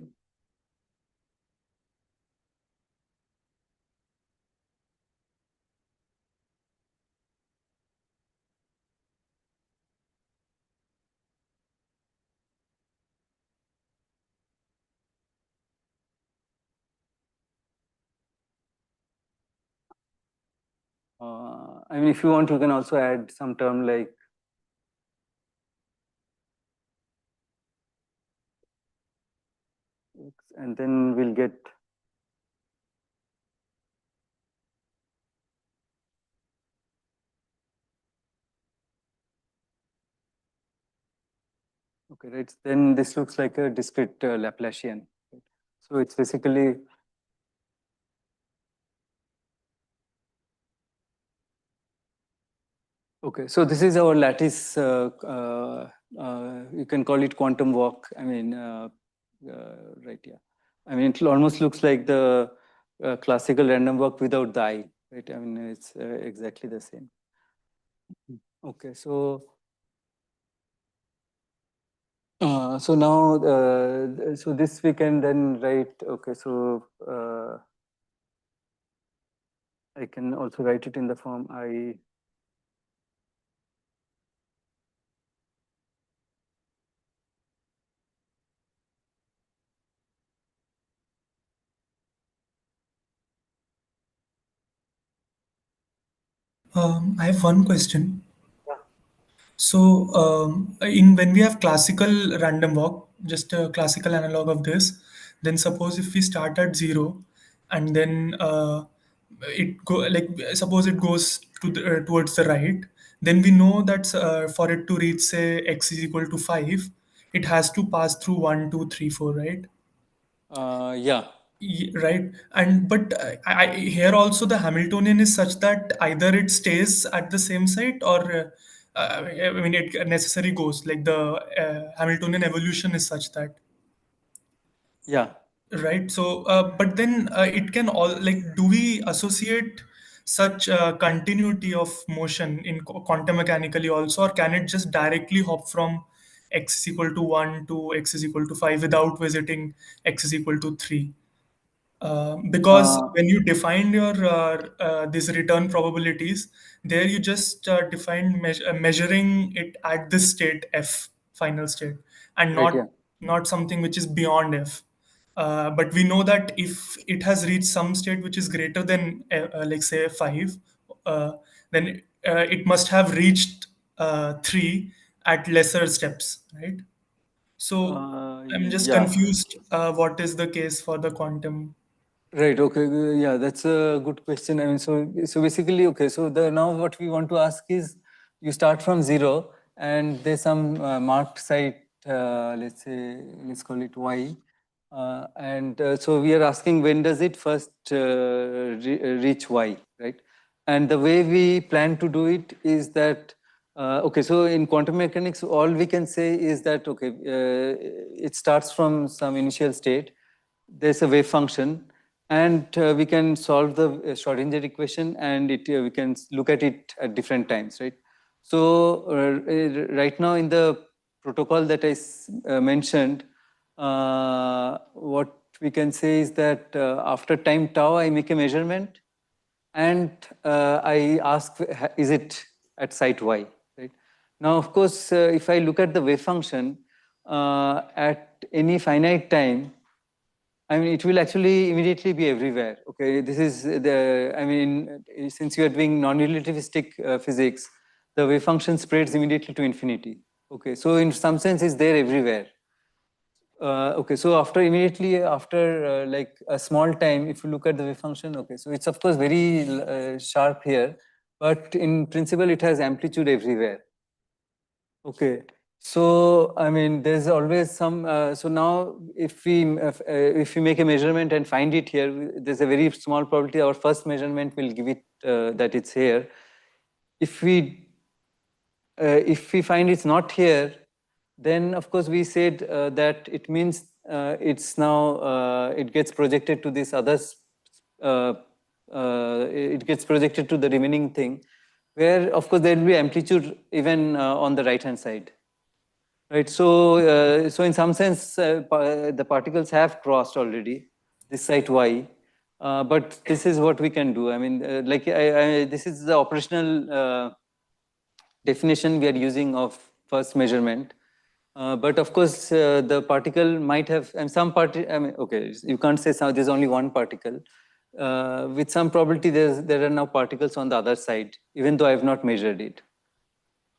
I mean, if you want, you can also add some term like x, and then we'll get okay, right. Then this looks like a discrete Laplacian. Right? So it's basically okay. So this is our lattice. You can call it quantum walk. I mean, right? Yeah. I mean, it almost looks like the classical random walk without the I. Right. I mean, it's exactly the same. Okay. So. So now, so this we can then write. Okay. So I can also write it in the form I.
I have one question. So, in when we have classical random walk, just a classical analog of this. Then suppose if we start at zero, and then it go like suppose it goes to towards the right, then we know that for it to reach say x is equal to 5, it has to pass through 1, 2, 3, 4, right?
Yeah.
Right. And but here also the Hamiltonian is such that either it stays at the same site, or I mean it necessarily goes like the Hamiltonian evolution is such that,
Yeah.
right? So but then it can all like, do we associate such continuity of motion in quantum mechanically also, or can it just directly hop from x is equal to 1 to x is equal to 5 without visiting x is equal to 3? Because
Uh,
when you defined your these return probabilities, there you just defined measuring it at this state f, final state, and
right. Yeah.
not something which is beyond f. But we know that if it has reached some state which is greater than like say 5, uh, then it must have reached 3 at lesser steps, right? So I'm just
Yeah.
confused what is the case for the quantum.
Right. Okay. Yeah, that's a good question. I mean, so basically, okay. So the now what we want to ask is, you start from zero, and there's some marked site. Let's say, let's call it y, and so we are asking, when does it first reach y, right? And the way we plan to do it is that, okay. So in quantum mechanics, all we can say is that, okay, it starts from some initial state. There's a wave function, and we can solve the Schrodinger equation, and we can look at it at different times, right? So right now in the protocol that I mentioned, what we can say is that after time tau, I make a measurement, and I ask, is it at site y, right? Now, of course, if I look at the wave function at any finite time, I mean, it will actually immediately be everywhere. Okay, this is the, I mean, since you are doing non-relativistic physics, the wave function spreads immediately to infinity. Okay, so in some sense, it's there everywhere. Okay, so immediately after like a small time, if you look at the wave function, okay, so it's of course very sharp here, but in principle, it has amplitude everywhere. Okay. So, I mean, there's always some, so now if we make a measurement and find it here, there's a very small probability our first measurement will give it that it's here. If we find it's not here, then of course we said that it means it's now, it gets projected to this other, uh, it gets projected to the remaining thing, where of course there will be amplitude even on the right hand side. Right. So, so in some sense, the particles have crossed already this site y, but this is what we can do. I mean, this is the operational definition we are using of first measurement. But of course, the particle might have, and some particle. I mean, okay, you can't say there's only one particle. With some probability, there are now particles on the other side, even though I have not measured it.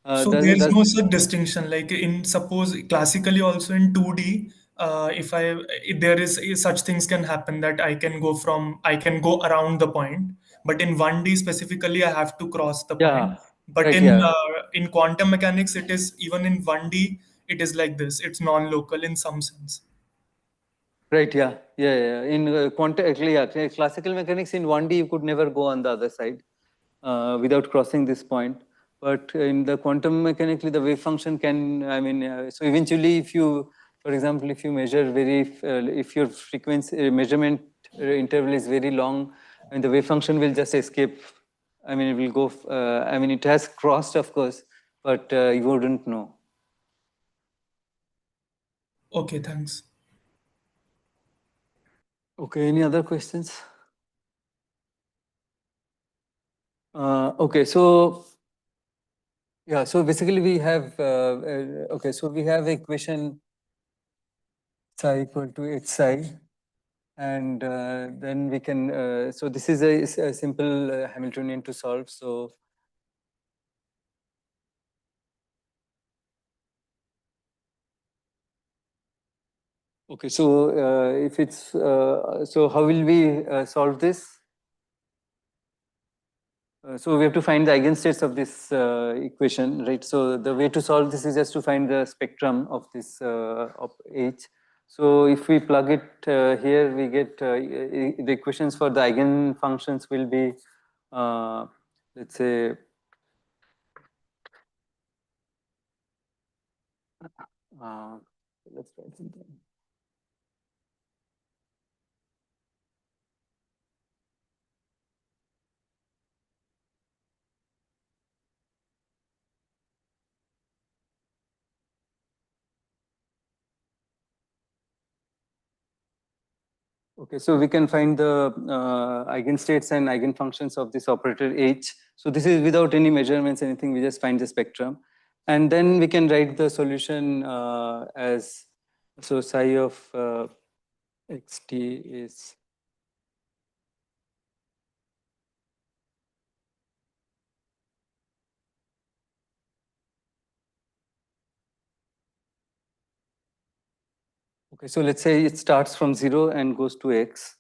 So there's no such distinction. Like in suppose classically also in 2D, if there is such things can happen that I can go around the point, but in 1D specifically I have to cross the point.
Yeah.
But
Right. Yeah.
in quantum mechanics, it is even in 1D it is like this. It's non-local in some sense.
Right, yeah, yeah, yeah. In yeah, classical mechanics in 1D, you could never go on the other side without crossing this point. But in the quantum mechanically, the wave function can, I mean, so eventually, if you, for example, if you measure if your frequency measurement interval is very long, and the wave function will just escape. I mean, it will go, I mean, it has crossed, of course, but you wouldn't know.
Okay, thanks.
Okay, any other questions? Okay, so yeah, so basically we have, okay, so we have equation psi equal to h psi, and then we can, so this is a simple Hamiltonian to solve. So Okay, so if it's so, how will we solve this? So we have to find the eigenstates of this equation, right? So the way to solve this is just to find the spectrum of this of H. So if we plug it here, we get the equations for the eigenfunctions will be, let's say, let's write something. Okay, so we can find the eigenstates and eigenfunctions of this operator H. So this is without any measurements, anything, we just find the spectrum. And then we can write the solution as, so psi of xt is, okay, so let's say it starts from 0 and goes to x.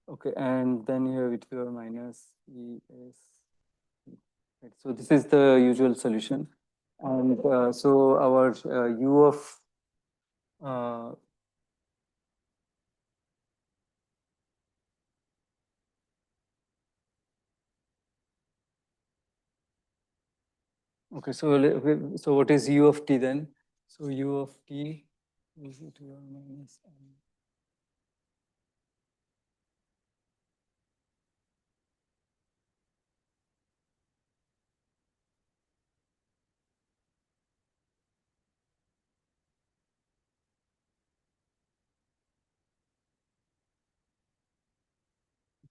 Okay, and then you have e to the power minus es. Right, so this is the usual solution. And so our u of okay, so so what is u of t then? So u of t is e to the power minus n.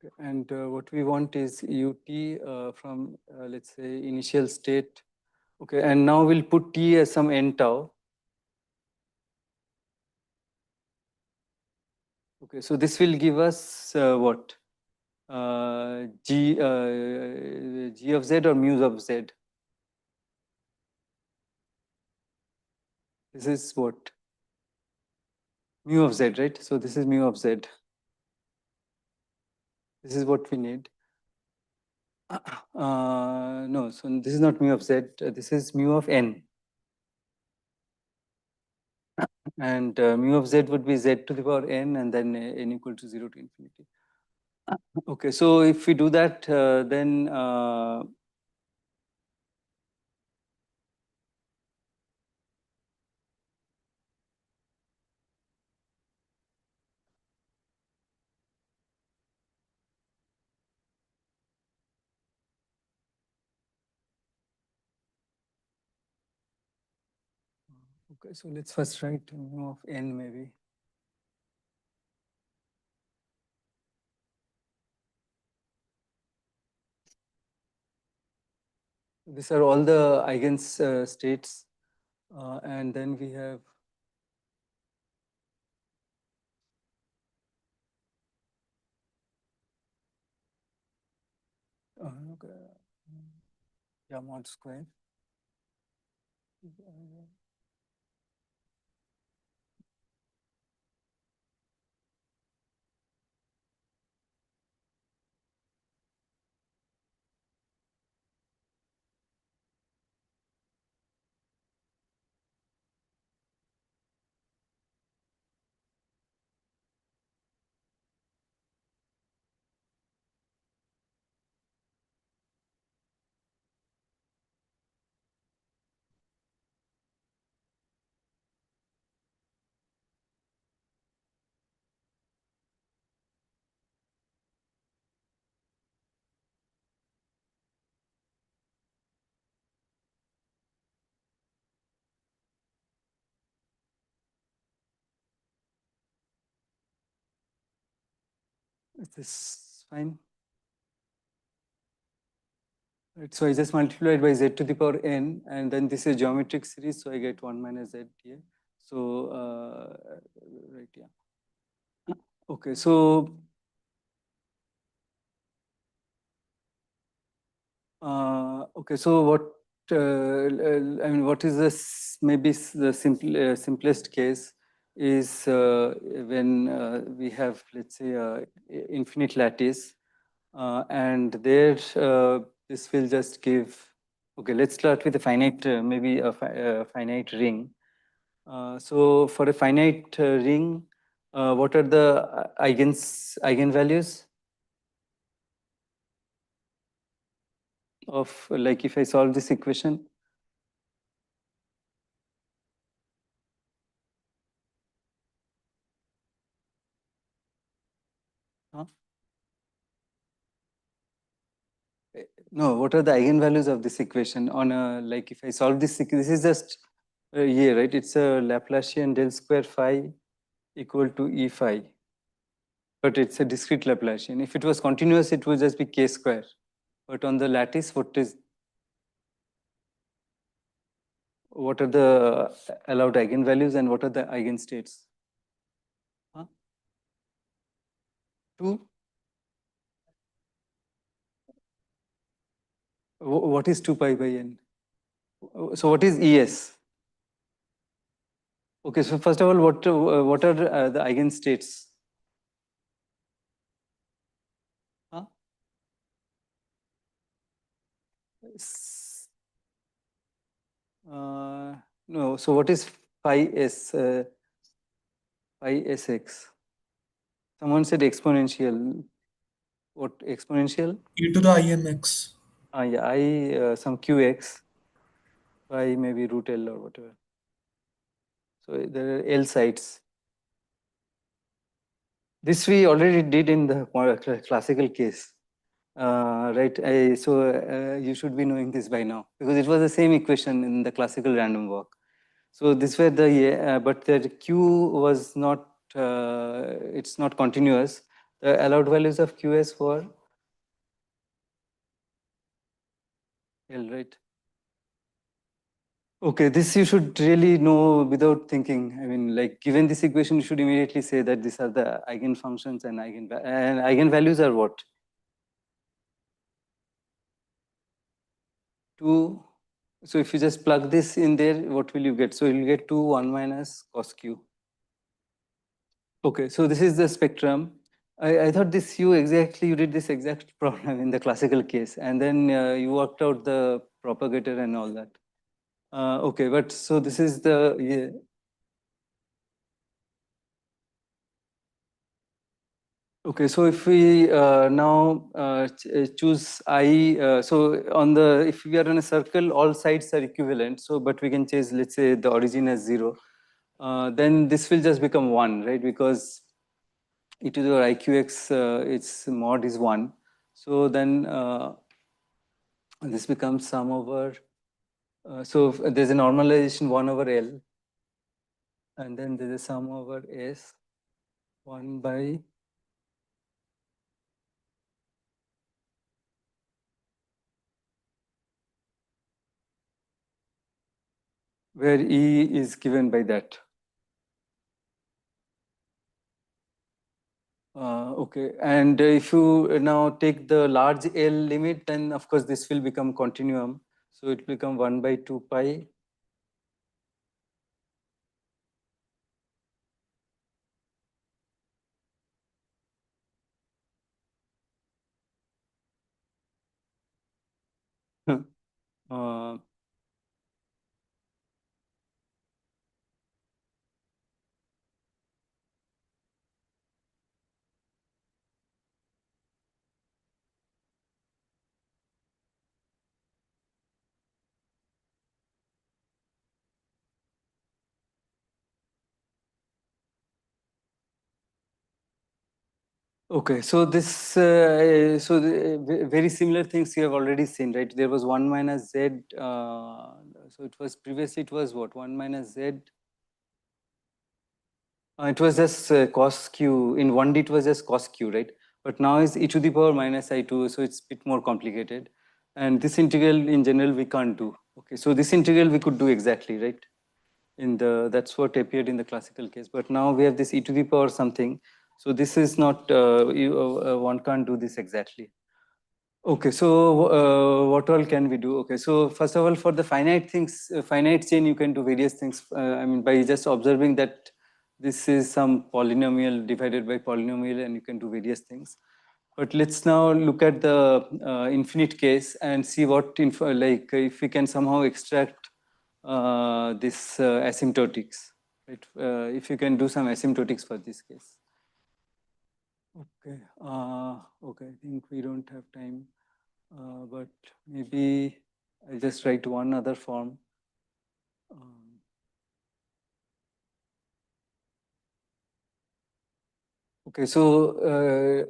Okay, and what we want is ut from let's say initial state. Okay, and now we'll put t as some n tau. Okay, so this will give us what? G of z or mu of z? This is what? Mu of z, right? So this is mu of z. This is what we need. No, so this is not mu of z. This is mu of n. And mu of z would be z to the power n, and then n equal to 0 to infinity. Okay, so if we do that, then okay, so let's first write mu of n maybe. These are all the eigenstates, and then we have okay, yeah, mod square. Is this fine? Right, so I just multiplied by z to the power n, and then this is geometric series, so I get 1 minus z here. So, right, yeah. Okay, so okay, so what I mean, what is this? Maybe the simplest case is when we have, let's say, infinite lattice, and there this will just give. Okay, let's start with a finite, maybe a finite ring. So for a finite ring, what are the eigenvalues of, like, if I solve this equation? Huh? No, what are the eigenvalues of this equation on a, like, if I solve this is just here, right? It's a Laplacian del square phi equal to E phi, but it's a discrete Laplacian. If it was continuous, it would just be k square. But on the lattice, what are the allowed eigenvalues and what are the eigenstates? Huh? 2? What is 2 pi by n? So what is ES? Okay, so first of all, what are the eigenstates? Huh? No, so what is phi s, phi sx? Someone said exponential. What exponential?
E to the IMX.
Yeah, I some qx by maybe root L or whatever. So there are L sides. This we already did in the classical case, right? So you should be knowing this by now because it was the same equation in the classical random walk. So this were the but the Q was not. It's not continuous. The allowed values of QS were L, right? Okay, this you should really know without thinking. I mean, like, given this equation, you should immediately say that these are the eigenfunctions and eigenvalues are what? 2. So if you just plug this in there, what will you get? So you'll get 2, 1 minus cos q. Okay, so this is the spectrum. I thought you did this exact problem in the classical case, and then you worked out the propagator and all that. Okay, but so this is the, yeah. Okay, so if we now choose I, so on the, if we are on a circle, all sides are equivalent. So, but we can change, let's say, the origin as 0. Then this will just become 1, right? Because e to the iqx, its mod is 1. So then this becomes sum over, so there's a normalization 1 over L, and then there's a sum over S 1 by, where E is given by that. Okay, and if you now take the large L limit, then of course this will become continuum. So it will become 1 by 2 pi. uh, Okay, so this, very similar things you have already seen, right? There was 1 minus z, so it was previously, it was what, 1 minus z? It was just cos q, in 1D it was just cos q, right? But now is e to the power minus I2, so it's a bit more complicated. And this integral in general we can't do. Okay, so this integral we could do exactly, right? That's what appeared in the classical case. But now we have this e to the power something. So this is not, one can't do this exactly. Okay, so what all can we do? Okay, so first of all, for the finite things, finite chain, you can do various things. I mean, by just observing that this is some polynomial divided by polynomial, and you can do various things. But let's now look at the infinite case and see what like if we can somehow extract this asymptotics, right? If you can do some asymptotics for this case. Okay. Okay. I think we don't have time. But maybe I'll just write one other form. Um, okay, so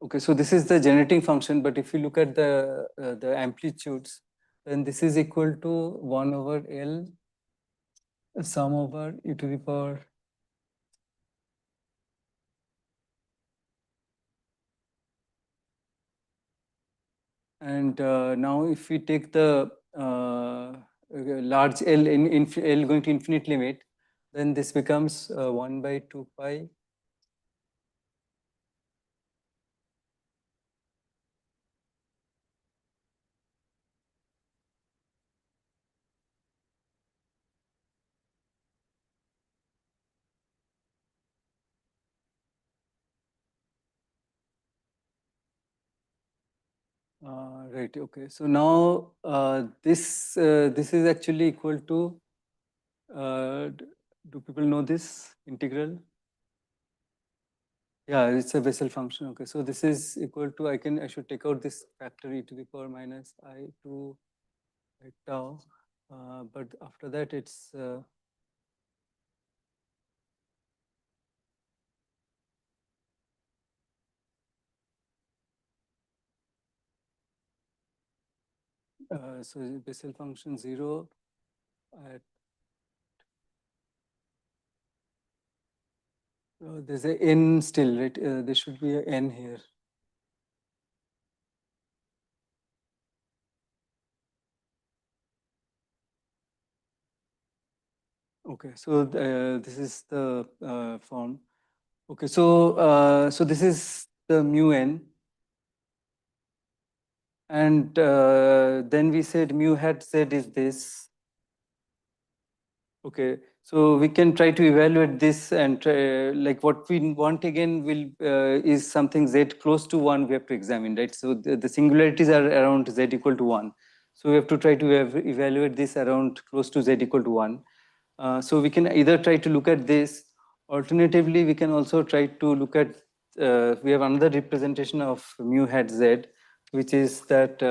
okay, so this is the generating function. But if you look at the amplitudes, then this is equal to 1 over L sum over e to the power and now if we take the large L in L going to infinite limit, then this becomes 1 by 2 pi right. Okay. So now this is actually equal to. Do people know this integral? Yeah, it's a Bessel function. Okay. So this is equal to. I should take out this factor e to the power minus I to tau. But after that, it's. So Bessel function 0 at there's a n still, right? There should be a n here. Okay, so this is the form. Okay, so so this is the mu n, and then we said mu hat z is this. Okay, so we can try to evaluate this and try, like what we want again will is something z close to 1 we have to examine, right? So the singularities are around z equal to 1. So we have to try to evaluate this around close to z equal to 1. So we can either try to look at this, alternatively we can also try to look at, we have another representation of mu hat z, which is that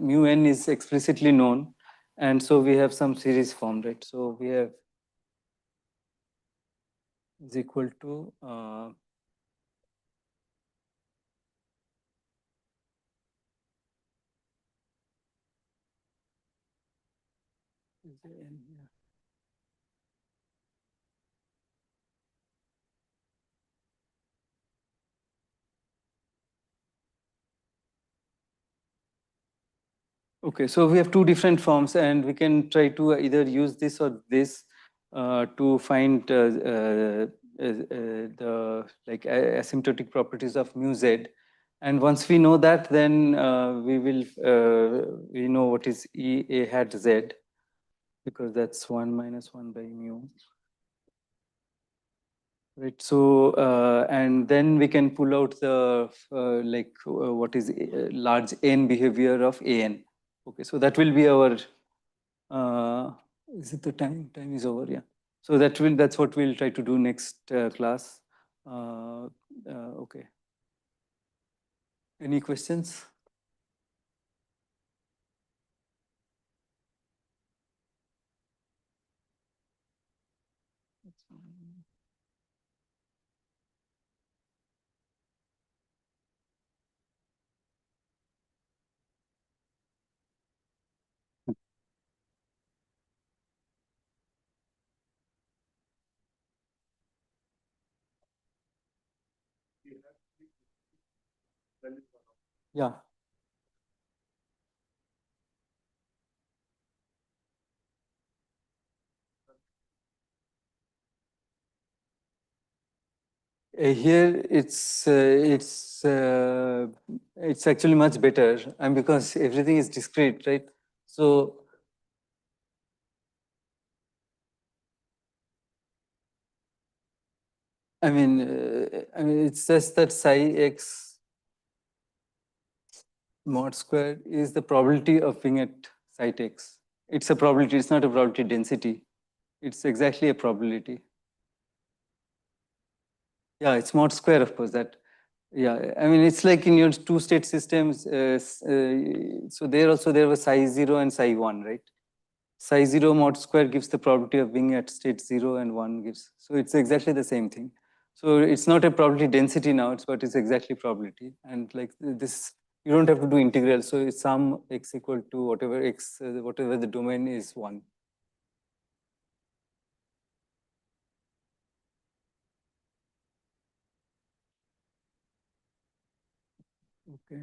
mu n is explicitly known. And so we have some series form, right? So we have is equal to is there n here? Okay, so we have two different forms, and we can try to either use this or this to find the like asymptotic properties of mu z. And once we know that, then we know what is E a hat z, because that's 1 minus 1 by mu. Right. So and then we can pull out the like what is large n behavior of an. Okay, so that will be our. Is it the time? Time is over. Yeah. So that's what we'll try to do next class. Okay. Any questions? Yeah. Here it's actually much better, and because everything is discrete, right? So I mean, it's just that psi x mod square is the probability of being at site x. It's a probability. It's not a probability density. It's exactly a probability. Yeah, it's mod square, of course. That, yeah, I mean, it's like in your two-state systems. So there also there was psi 0 and psi 1, right? Psi 0 mod square gives the probability of being at state 0 and 1 gives. So it's exactly the same thing. So it's not a probability density now, but it's exactly probability. And like this, you don't have to do integral. So it's sum x equal to whatever x, whatever the domain is 1. Okay.